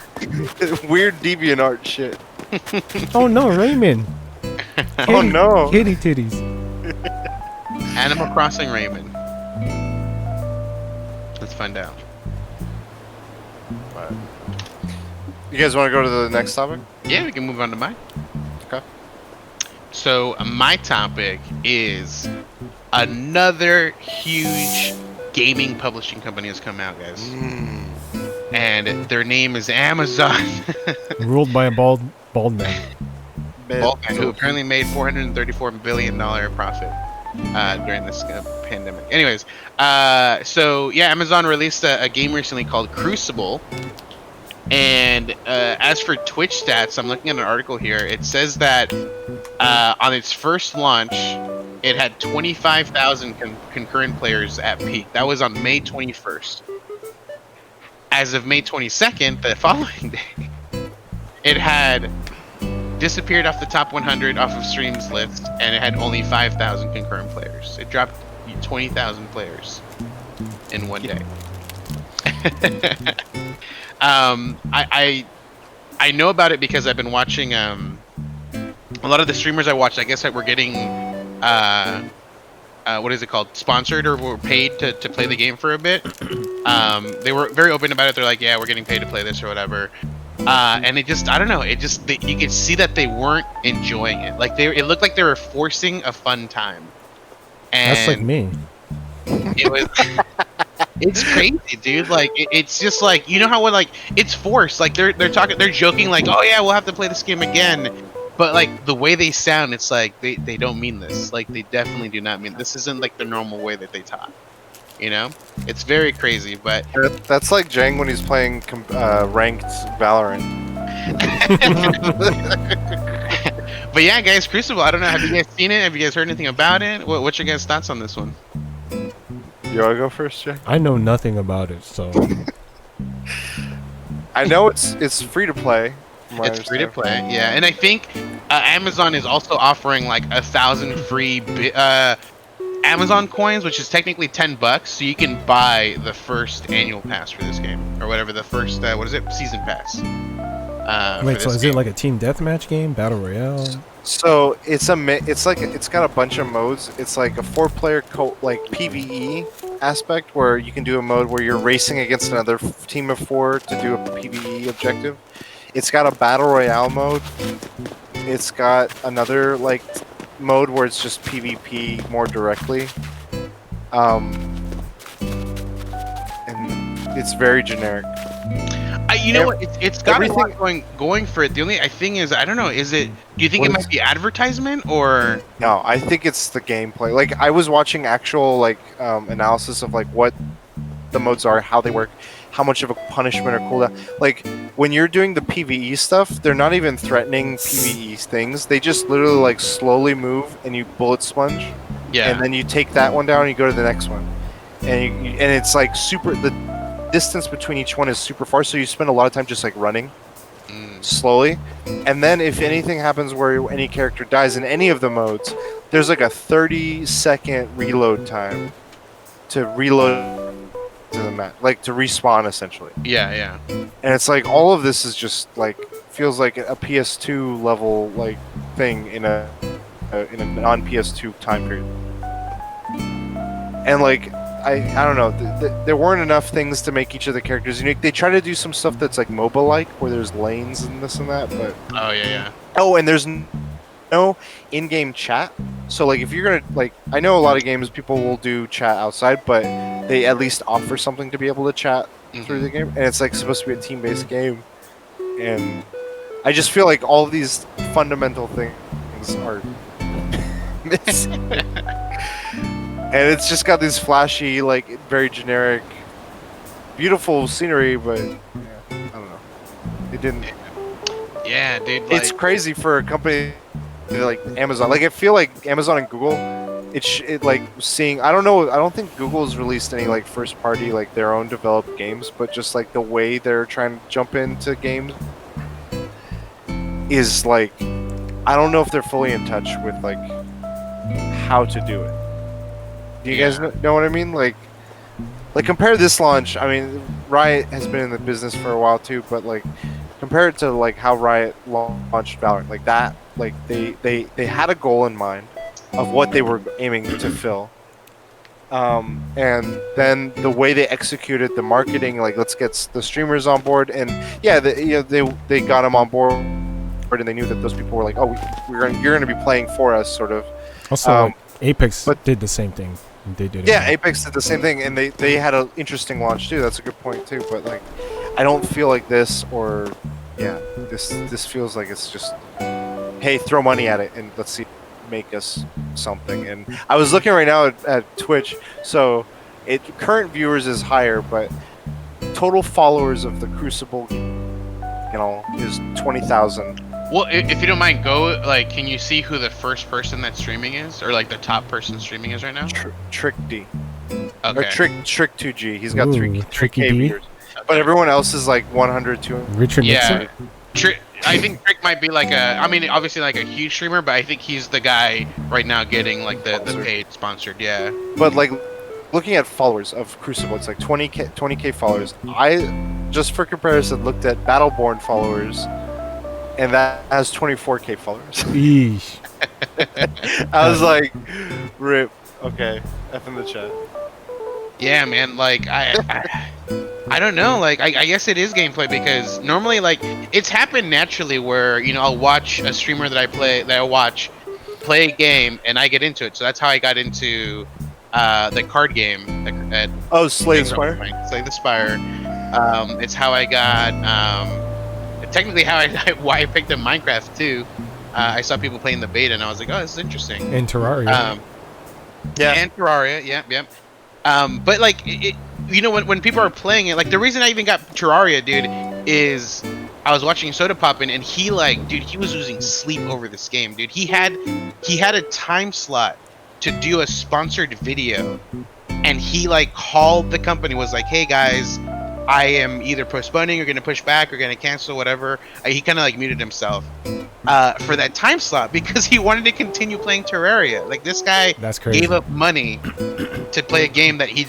weird DeviantArt shit. Oh no, Raymond. Oh no. Kitty titties. Animal Crossing Raymond. Let's find out. You guys want to go to the next topic? Yeah, we can move on to mine. Okay. So my topic is another huge gaming publishing company has come out, guys, and their name is Amazon. Ruled by a bald man. Who apparently made $434 billion profit during this pandemic. Anyways, so yeah, Amazon released a game recently called Crucible. And as for Twitch stats, I'm looking at an article here. It says that on its first launch, it had 25,000 concurrent players at peak. That was on May 21st. As of May 22nd, the following day, it had disappeared off the top 100 off of streams list, and it had only 5,000 concurrent players. It dropped 20,000 players in one day. I know about it because I've been watching a lot of the streamers I watched. I guess that were getting what is it called, sponsored or were paid to play the game for a bit. They were very open about it. They're like, yeah, we're getting paid to play this or whatever. And it just, I don't know, it just, you could see that they weren't enjoying it. Like it looked like they were forcing a fun time. And That's like me. it was. It's crazy, dude. Like it's just like, you know how when like it's forced. Like they're joking like, oh yeah, we'll have to play this game again. But like the way they sound, it's like they don't mean this. Like they definitely do not mean this. Isn't like the normal way that they talk. You know, it's very crazy. But That's like Jang when he's playing ranked Valorant. But yeah, guys, Crucible. I don't know. Have you guys seen it? Have you guys heard anything about it? What's your guys' thoughts on this one? You wanna go first, Jay? I know nothing about it, so I know it's free to play. It's free to play, yeah. And I think Amazon is also offering like 1,000 free Amazon coins, which is technically $10, so you can buy the first annual pass for this game, or whatever the first what is it, season pass. wait, so is it like a team deathmatch game, battle royale? So it's got a bunch of modes. It's like a 4-player like PvE aspect where you can do a mode where you're racing against another team of 4 to do a PvE objective. It's got a battle royale mode. It's got another like mode where it's just PvP more directly. And it's very generic. You know what? It's got everything- a lot going for it. The only thing is, I don't know. Do you think it might be advertisement or? No, I think it's the gameplay. Like I was watching actual like analysis of like what the modes are, how they work, how much of a punishment or cooldown. Like when you're doing the PvE stuff, they're not even threatening PvE things. They just literally like slowly move and you bullet sponge. Yeah. And then you take that one down and you go to the next one. And it's like the distance between each one is super far, so you spend a lot of time just like running slowly. And then if anything happens where any character dies in any of the modes, there's like a 30-second reload time to reload to than that, like to respawn essentially. Yeah. And it's like all of this is just like feels like a PS2 level like thing in a non PS2 time period. And like I don't know, there weren't enough things to make each of the characters unique. They try to do some stuff that's like MOBA like, where there's lanes and this and that, but oh, and there's no in-game chat. So like if you're gonna like, I know a lot of games people will do chat outside, but they at least offer something to be able to chat through the game, and it's like supposed to be a team-based game. And I just feel like all of these fundamental things are missing. And it's just got these flashy, like very generic, beautiful scenery, but yeah, I don't know. It didn't. Yeah, dude. Like, It's crazy for a company like Amazon. Like I feel like Amazon and Google, it like seeing. I don't know. I don't think Google's released any like first party like their own developed games, but just like the way they're trying to jump into games is like, I don't know if they're fully in touch with like how to do it. Do you guys know what I mean? Like compare this launch. I mean, Riot has been in the business for a while too, but like compare it to like how Riot launched Valorant. Like that, like they had a goal in mind of what they were aiming to fill, and then the way they executed the marketing, like let's get the streamers on board, and yeah, they got them on board, and they knew that those people were like, oh, you're gonna be playing for us, sort of. Also, like, Apex did the same thing. They did. Yeah, Apex did the same thing, and they had an interesting launch too. That's a good point too. But like, I don't feel like this, or yeah, this feels like it's just, hey, throw money at it and let's see, make us something. And I was looking right now at Twitch, so current viewers is higher, but total followers of the Crucible, is 20,000. well, if you don't mind, go like, can you see who the first person that's streaming is, or like the top person streaming is right now? Trick D. Okay. Or Trick 2G. He's got Ooh, 3K Tricky D. viewers. But everyone else is like 100, 200. Richard Yeah. Nixon. I think Trick might be like I mean, obviously like a huge streamer, but I think he's the guy right now getting like the paid sponsored. Yeah. But like, looking at followers of Crucible, it's like 20k followers. I just for comparison looked at Battleborn followers, and that has 24k followers. Eesh. I was like, rip. Okay, F in the chat. Yeah, man. Like I don't know. Like I guess it is gameplay, because normally like it's happened naturally where I'll watch a streamer that I watch play a game and I get into it. So that's how I got into the card game. Slay the Spire. Slay the Spire. It's how I got. Technically, why I picked up Minecraft too. I saw people playing the beta and I was like, oh, this is interesting. And Terraria. Yeah. And Terraria. Yep. But like when people are playing it, like the reason I even got Terraria, dude, is I was watching Soda Poppin' and he was losing sleep over this game, dude. He had a time slot to do a sponsored video, and he like called the company, was like, hey guys, I am either postponing or gonna push back or gonna cancel, whatever. He kind of like muted himself for that time slot because he wanted to continue playing Terraria. Like this guy That's crazy. gave up money to play a game that he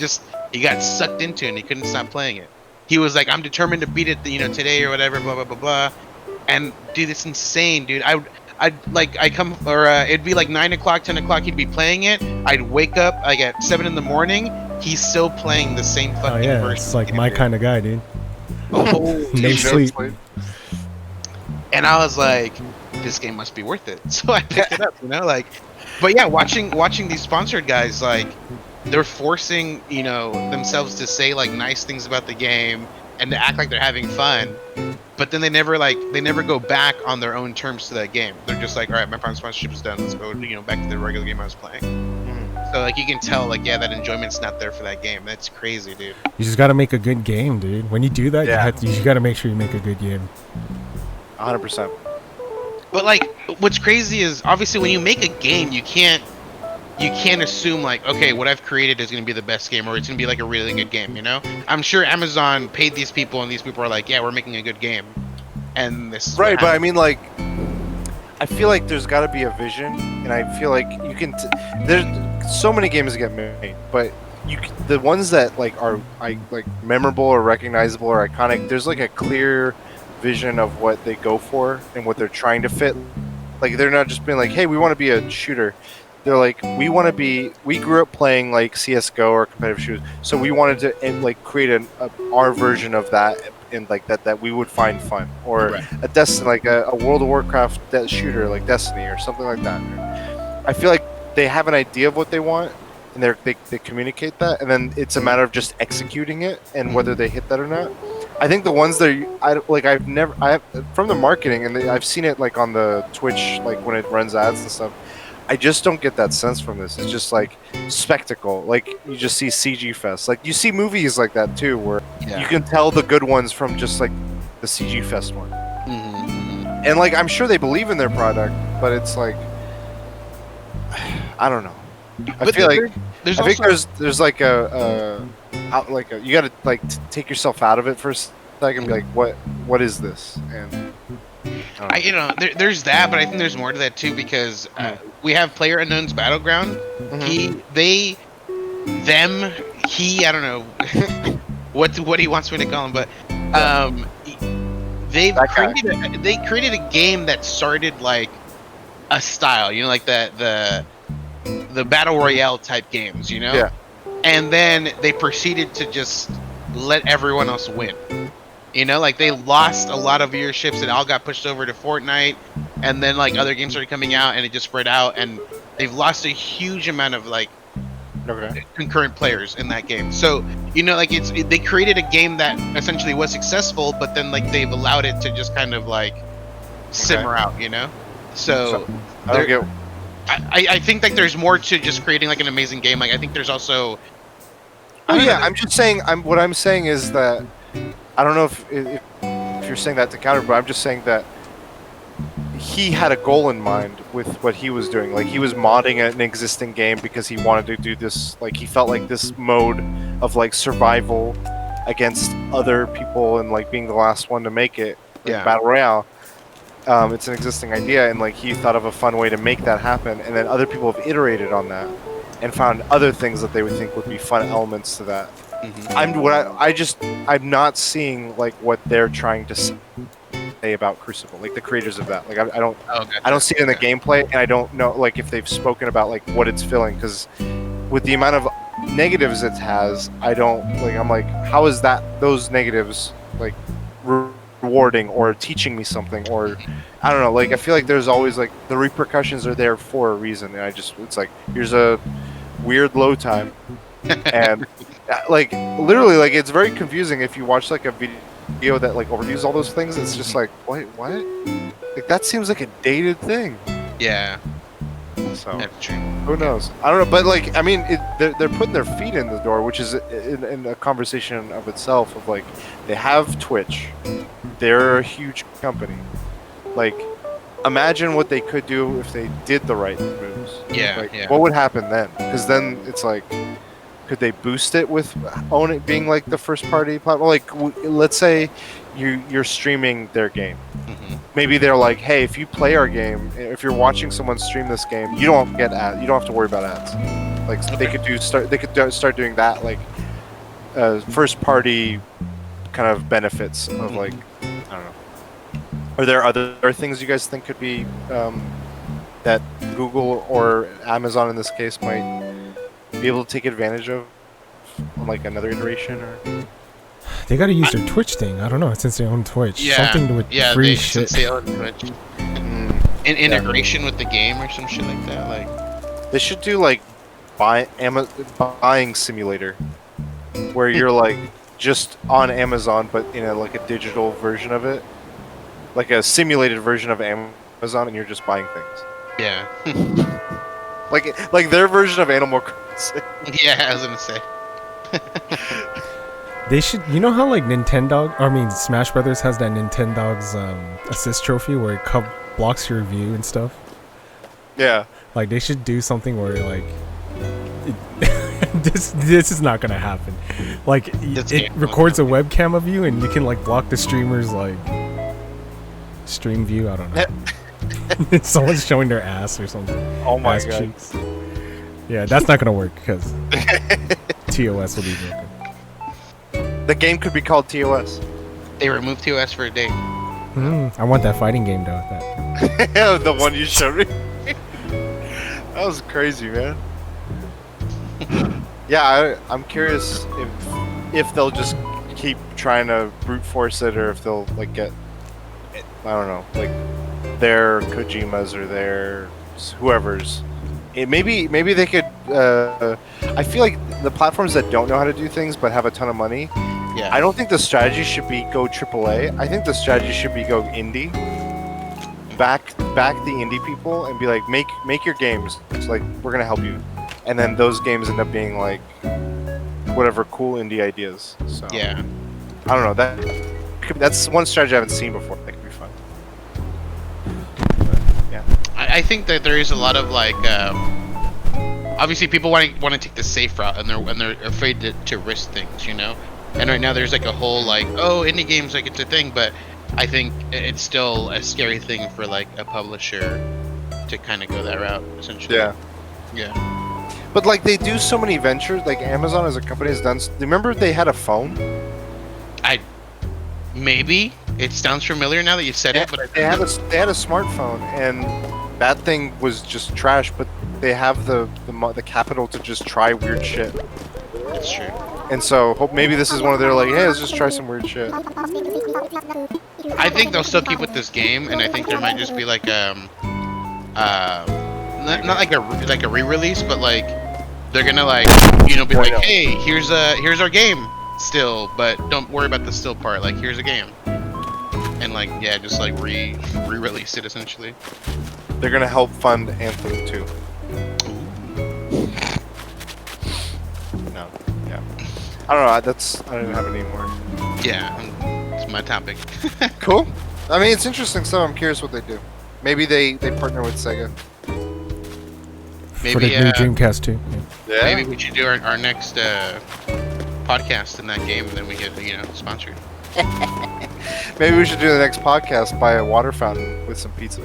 got sucked into and he couldn't stop playing it. He was like, I'm determined to beat it, today or whatever, blah blah blah blah. And dude, it's insane, dude. It'd be like 9 o'clock, 10 o'clock. He'd be playing it. I'd wake up like at 7 in the morning. He's still playing the same fucking Oh yeah, version. it's like my kind of guy, dude. Oh, No dude. sleep. And I was like, this game must be worth it. So I picked it up, But yeah, watching these sponsored guys, like, they're forcing, themselves to say like nice things about the game and to act like they're having fun. But then they never go back on their own terms to that game. They're just like, all right, my prime sponsorship is done. Let's go, back to the regular game I was playing. So like you can tell, like, yeah, that enjoyment's not there for that game. That's crazy, dude. You just gotta make a good game, dude. When you do that, you just gotta make sure you make a good game. 100%. But like, what's crazy is obviously when you make a game, you can't assume like, okay, what I've created is going to be the best game, or it's going to be like a really good game, I'm sure Amazon paid these people and these people are like, yeah, we're making a good game. And this is Right, but I mean, like, I feel like there's got to be a vision, and I feel like you can there's so many games get made, but the ones that like are like memorable or recognizable or iconic. There's like a clear vision of what they go for and what they're trying to fit. Like they're not just being like, hey, we want to be a shooter. They're like, we grew up playing like CS:GO or competitive shooters, so we wanted to like create our version of that, and like that we would find fun, or Right. a Destiny, like a World of Warcraft shooter like Destiny or something like that. I feel like they have an idea of what they want, and they communicate that, and then it's a matter of just executing it and whether they hit that or not. I think the ones that I've from the marketing, and I've seen it like on the Twitch, like when it runs ads and stuff. I just don't get that sense from this. It's just like spectacle. Like you just see CG fest. Like you see movies like that too, where you can tell the good ones from just like the CG fest one. Mm-hmm. And like I'm sure they believe in their product, but it's like I don't know. I feel like there's like you got to like take yourself out of it for a second and be like, what is this? And there's that, but I think there's more to that too, because we have Player Unknown's Battleground. I don't know what he wants me to call him, but they created a game that started like a style, like the battle royale type games, Yeah. and then they proceeded to just let everyone else win. Like they lost a lot of viewerships. It all got pushed over to Fortnite, and then like other games started coming out, and it just spread out, and they've lost a huge amount of like concurrent players in that game. So like they created a game that essentially was successful, but then like they've allowed it to just kind of like simmer out. So I don't get. I think like there's more to just creating like an amazing game. Like I think there's also. I'm just saying. What I'm saying is that. I don't know if you're saying that to counter, but I'm just saying that he had a goal in mind with what he was doing. Like he was modding an existing game because he wanted to do this. Like he felt like this mode of like survival against other people and like being the last one to make it. Like Battle Royale. It's an existing idea, and like he thought of a fun way to make that happen, and then other people have iterated on that and found other things that they would think would be fun elements to that. I'm not seeing like what they're trying to say about Crucible, like the creators of that. Like I don't see it in the gameplay, and I don't know like if they've spoken about like what it's filling, because with the amount of negatives it has, I don't like. I'm like, how is those negatives like rewarding or teaching me something, or I don't know. Like I feel like there's always like the repercussions are there for a reason, and it's like here's a weird low time, and. Like literally, like it's very confusing if you watch like a video that like overviews all those things. It's just like, wait, what? Like that seems like a dated thing. Yeah. So who knows? I don't know, but like I mean, they're putting their feet in the door, which is in a conversation of itself. Of like, they have Twitch, they're a huge company. Like, imagine what they could do if they did the right moves. What would happen then? Because then it's like. Could they boost it with being like the first party platform? Like, let's say you're streaming their game. Maybe they're like, hey, if you play our game, if you're watching someone stream this game, you don't get ads. You don't have to worry about ads. Like they could start doing that, like first party kind of benefits of like I don't know. Are there other things you guys think could be that Google or Amazon in this case might be able to take advantage of on like another iteration? Or they got to use their Twitch thing. I don't know, since they own Twitch. Something with free shit. Since they own Twitch. Integration with the game or some shit like that. Like they should do like buying simulator, where you're like just on Amazon, but in like a digital version of it, like a simulated version of Amazon, and you're just buying things. Yeah. like their version of Animal Crossing. Yeah, I was gonna say. They should, how like Smash Brothers has that Nintendogs assist trophy where it blocks your view and stuff. Yeah. Like they should do something where like this is not gonna happen. Like it records a webcam of you and you can like block the streamer's like stream view. I don't know. Someone's showing their ass or something. Oh my ass god. Cheeks. Yeah, that's not gonna work because TOS will be broken. The game could be called TOS. They removed TOS for a day. I want that fighting game though. The one you showed me. That was crazy, man. Yeah, I'm curious if they'll just keep trying to brute force it, or if they'll like get, I don't know, like their Kojimas or their whoever's. Maybe they could. I feel like the platforms that don't know how to do things but have a ton of money. Yeah. I don't think the strategy should be go AAA. I think the strategy should be go indie. Back the indie people and be like, make your games. It's like, we're gonna help you, and then those games end up being like whatever cool indie ideas. So Yeah. I don't know, that's one strategy I haven't seen before. That could be fun. Yeah. I think that there is a lot of like, obviously people want to take the safe route, and they're afraid to risk things, you know. And right now there's like a whole like, oh, indie games, like it's a thing, but I think it's still a scary thing for like a publisher to kind of go that route, essentially. Yeah. Yeah. But like they do so many ventures. Like Amazon as a company has done. Remember they had a phone. Maybe it sounds familiar now that you said it, but they had a smartphone, and that thing was just trash. But they have the capital to just try weird shit. that's true. And so maybe this is one of their like, hey, let's just try some weird shit. I think they'll still keep with this game, and I think there might just be like not like a re-release, but like they're gonna like, you know, be like, hey, here's our game still, but don't worry about the still part. Like, here's a game, and like, yeah, just like re-release it essentially. They're gonna help fund Anthem 2. No, yeah, I don't know. I don't even have any more. Yeah, it's my topic. Cool. I mean, it's interesting stuff. I'm curious what they do. Maybe they partner with Sega. Maybe For the new Dreamcast too. Yeah. maybe we should do our next podcast in that game, and then we get, you know, sponsored. Maybe we should do the next podcast by a water fountain with some pizza.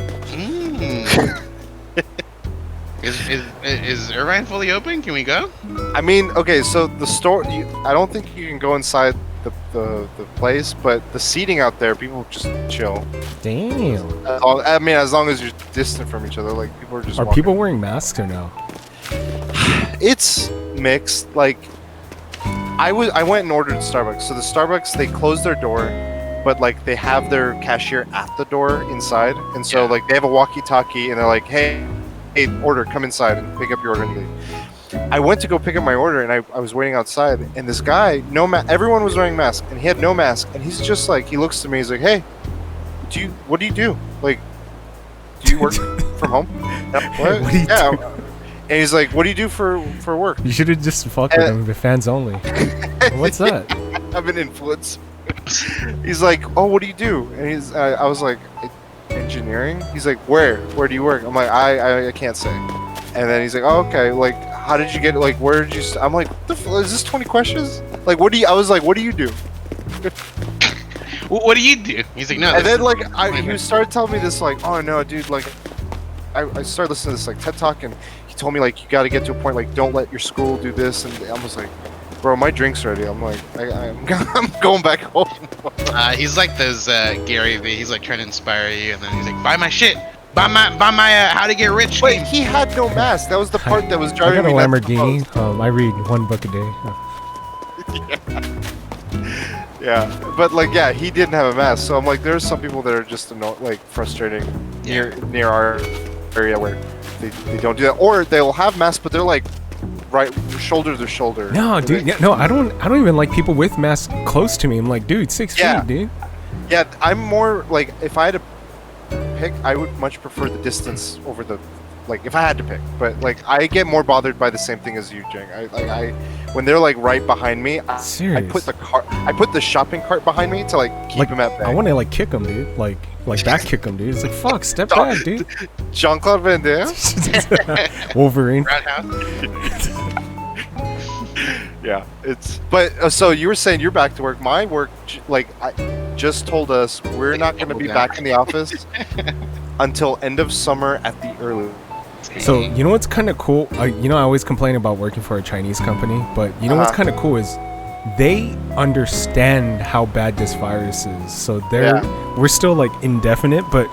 Is Irvine fully open? Can we go? I mean, okay, so the store. I don't think you can go inside the place, but the seating out there, people just chill. Damn. I mean, as long as you're distant from each other, like people are just. Are walking. people wearing masks or no? It's mixed. Like, I went and ordered at Starbucks. So the Starbucks, they closed their door, but like they have their cashier at the door inside, and so like they have a walkie-talkie, and they're like, hey, order, come inside and pick up your order and leave. I went to go pick up my order, and I was waiting outside, and this guy, everyone was wearing masks, and he had no mask, and he's just like, he looks to me, he's like, hey, what do you do? Like, do you work from home? What? What do you do? And he's like, what do you do for work? You should have just fucked with them. The fans only. What's that? I'm an influencer. He's like, oh, what do you do? And I was like, engineering? He's like, where do you work? I'm like, I can't say. And then he's like, oh, okay, like, how did you get, like, where did you, I'm like, what the is this 20 questions? Like, I was like, what do you do? What do you do? He's like, no. And then, like, he started telling me this, like, oh, no, dude, like, I started listening to this, like, TED Talk, and he told me, like, you got to get to a point, like, don't let your school do this, and I was like, bro, my drink's ready. I'm like, I'm going back home. He's like those Gary V. He's like trying to inspire you, and then he's like, buy my shit. Buy my how to get rich. Wait, he had no mask. That was the part that was driving me I got a nuts the Lamborghini. I read 1 book a day. Yeah, but like, yeah, he didn't have a mask. So I'm like, there's some people that are just like frustrating near our area where they don't do that, or they'll have masks, but they're like right shoulder to shoulder. No, dude. Yeah, no, I don't even like people with masks close to me. I'm like, dude, 6 feet, dude. Yeah, I'm more like, if I had to pick, I would much prefer the distance over the, like, if I had to pick. But like, I get more bothered by the same thing as you, Jing. I when they're like right behind me, I put the shopping cart behind me to like keep him at bay. I want to like kick him, dude. Like back kick him, dude. It's like, fuck, step back, dude. Jean-Claude Van Damme. Wolverine. Yeah, but so you were saying you're back to work. My work, like, I just told us we're not going to be back in the office until end of summer at the earliest. So you know what's kind of cool? You know, I always complain about working for a Chinese company, but you know what's kind of cool is they understand how bad this virus is. So we're still like indefinite, but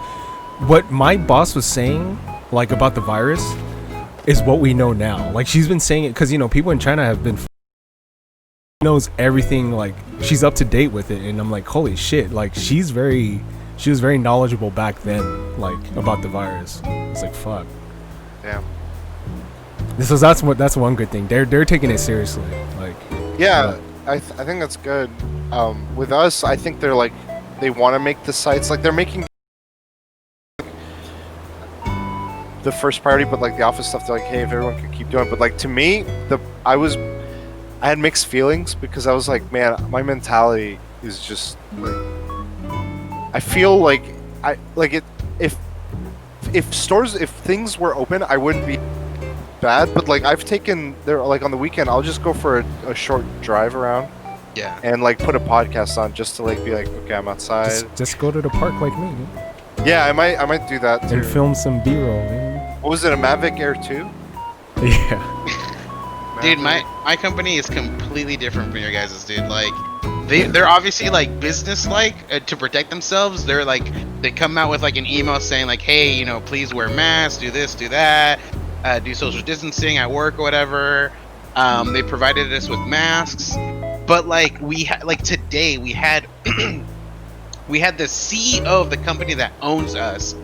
what my boss was saying, like about the virus, is what we know now. Like she's been saying it because you know people in China have been knows everything. Like she's up to date with it, and I'm like, holy shit! Like she was very knowledgeable back then, like about the virus. It's like fuck. Damn. So that's one good thing. They're taking it seriously. Like yeah, I think that's good. With us, I think they're like they want to make the sites like they're making the first priority, but like the office stuff, they're like, hey, if everyone could keep doing it. But like to me, I had mixed feelings because I was like, man, my mentality is just like I feel like if things were open, I wouldn't be bad. But like I've taken there like on the weekend, I'll just go for a short drive around. Yeah. And like put a podcast on just to like be like, okay, I'm outside. Just go to the park like me. Yeah, I might do that too. And film some B-roll, man. What was it, a Mavic Air 2? Yeah. Dude, my company is completely different from your guys', dude. Like, they're obviously like business-like to protect themselves. They're like they come out with like an email saying like, hey, you know, please wear masks, do this, do that, do social distancing at work or whatever. They provided us with masks, but like today we had we had the CEO of the company that owns us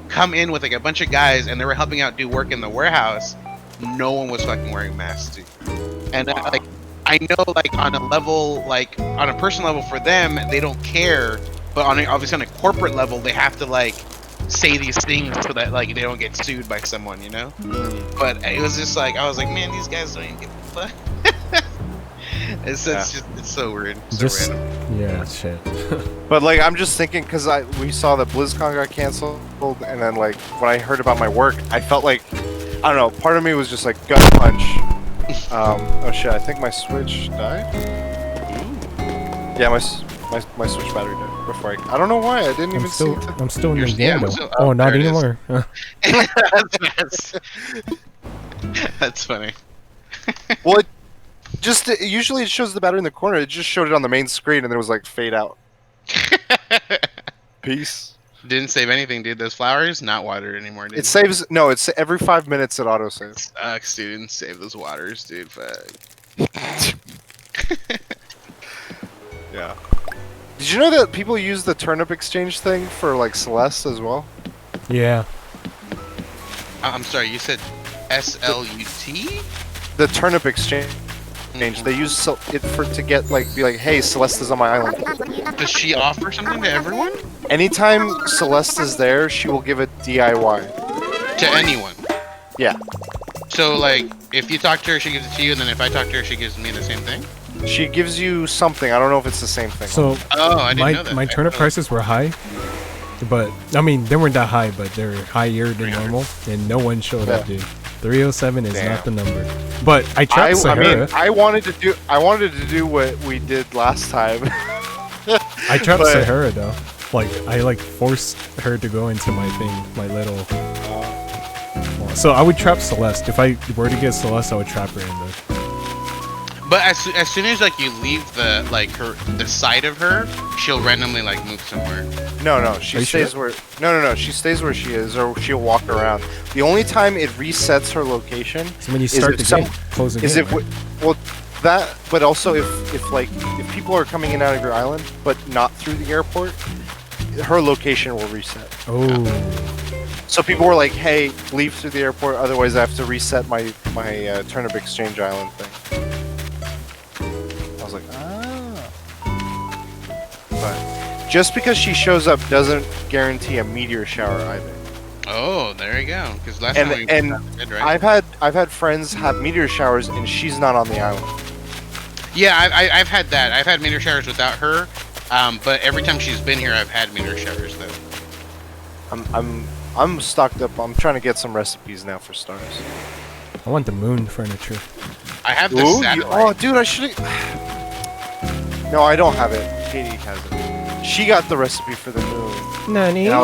come in with like a bunch of guys, and they were helping out do work in the warehouse. No one was fucking wearing masks, dude. And like I know, like on a level, like on a personal level for them, they don't care. But obviously on a corporate level, they have to like say these things so that like they don't get sued by someone, you know. But it was just like I was like, man, these guys don't even give a fuck. It's so weird. So random. Yeah, shit. But like I'm just thinking because we saw that BlizzCon got canceled, and then like when I heard about my work, I felt like I don't know. Part of me was just like gut punch. Oh shit! I think my Switch died. Yeah, my Switch battery died before I don't know why I didn't even see it. I'm still in the Yeah, game though. Oh, not anymore. That's funny. Well, usually it shows the battery in the corner. It just showed it on the main screen, and then it was like fade out. Peace. Didn't save anything, dude. Those flowers not watered anymore, dude. It saves. No, it's every 5 minutes it auto saves. Sucks, dude. Didn't save those waters, dude. Fuck. Yeah. Did you know that people use the turnip exchange thing for like Celeste as well? Yeah. I'm sorry. You said SLUT? The turnip exchange. They use it to get be like, hey, Celeste is on my island. Does she offer something to everyone? Anytime Celeste is there, she will give it DIY. To anyone? Yeah. So, like, if you talk to her, she gives it to you, and then if I talk to her, she gives me the same thing? She gives you something. I don't know if it's the same thing. So, I didn't know that. My turnip prices were high, but, I mean, they weren't that high, but they're higher than normal, and no one showed up, dude. 307 is not the number. But I trapped Sahara. I mean, I wanted to do what we did last time. I trapped Sahara though. Like I forced her to go into my thing, my little. So I would trap Celeste. If I were to get Celeste, I would trap her in there. But as soon as you leave the side of her, she'll randomly move somewhere. No, she stays sure? where. No, she stays where she is, or she'll walk around. The only time it resets her location. So when you start the game, close the game. Is if that, but also if people are coming in and out of your island, but not through the airport, her location will reset. Oh. So people were like, "Hey, leave through the airport, otherwise I have to reset my turnip exchange island thing." I was like, But just because she shows up doesn't guarantee a meteor shower either. Oh, there you go. Because last time we did, right? I've had friends have meteor showers and she's not on the island. Yeah, I've had that. I've had meteor showers without her, but every time she's been here, I've had meteor showers though. I'm stocked up. I'm trying to get some recipes now for stars. I want the moon furniture. I have this satellite. Dude, I should. No, I don't have it. Katie has it. She got the recipe for the moon. Nani? And I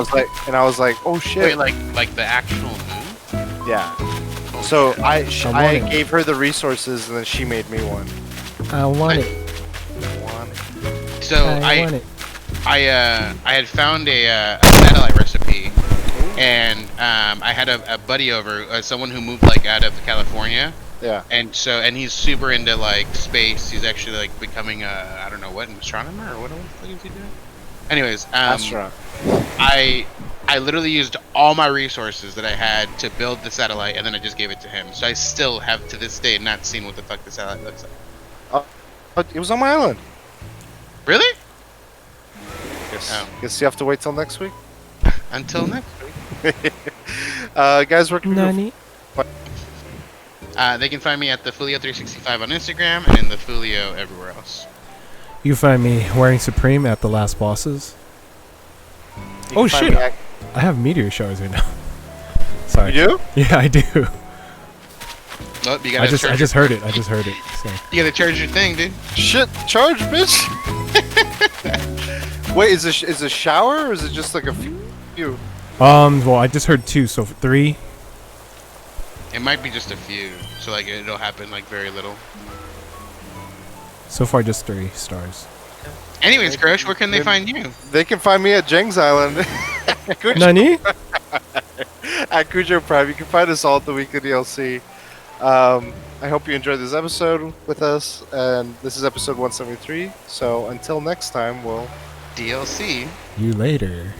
was like, oh shit. Wait, like the actual moon? Yeah. So I want it. gave her the resources, and then she made me one. I want it. So I want it. I had found a satellite recipe, and I had a buddy over, someone who moved like out of California, Yeah. and he's super into like space. He's actually like becoming I don't know what, an astronomer or what the fuck is he doing? Anyways, Astronaut. I literally used all my resources that I had to build the satellite, and then I just gave it to him. So I still have to this day not seen what the fuck the satellite looks like. But it was on my island. Really? Guess, Oh. guess you have to wait till next week. Until next week. Guys, where can we go? Nani? They can find me at the Fulio365 on Instagram and the Fulio everywhere else. You can find me wearing Supreme at the Last Bosses. You Oh, can find shit. me at- I have meteor showers right now. Sorry. You do? Yeah, I do. Oh, you I gotta just heard it. I just heard it. So. You gotta charge your thing, dude. Shit, charge, bitch. Wait, is a shower or is it just like a few? Well, I just heard 2, so 3. It might be just a few, so like it'll happen like very little. So far, just 3 stars. Anyways, Crush, where can they find you? They can find me at Jeng's Island. Nani? At Cujo Prime. You can find us all at the Weekly DLC. I hope you enjoyed this episode with us, and this is episode 173. So until next time, we'll DLC. You later.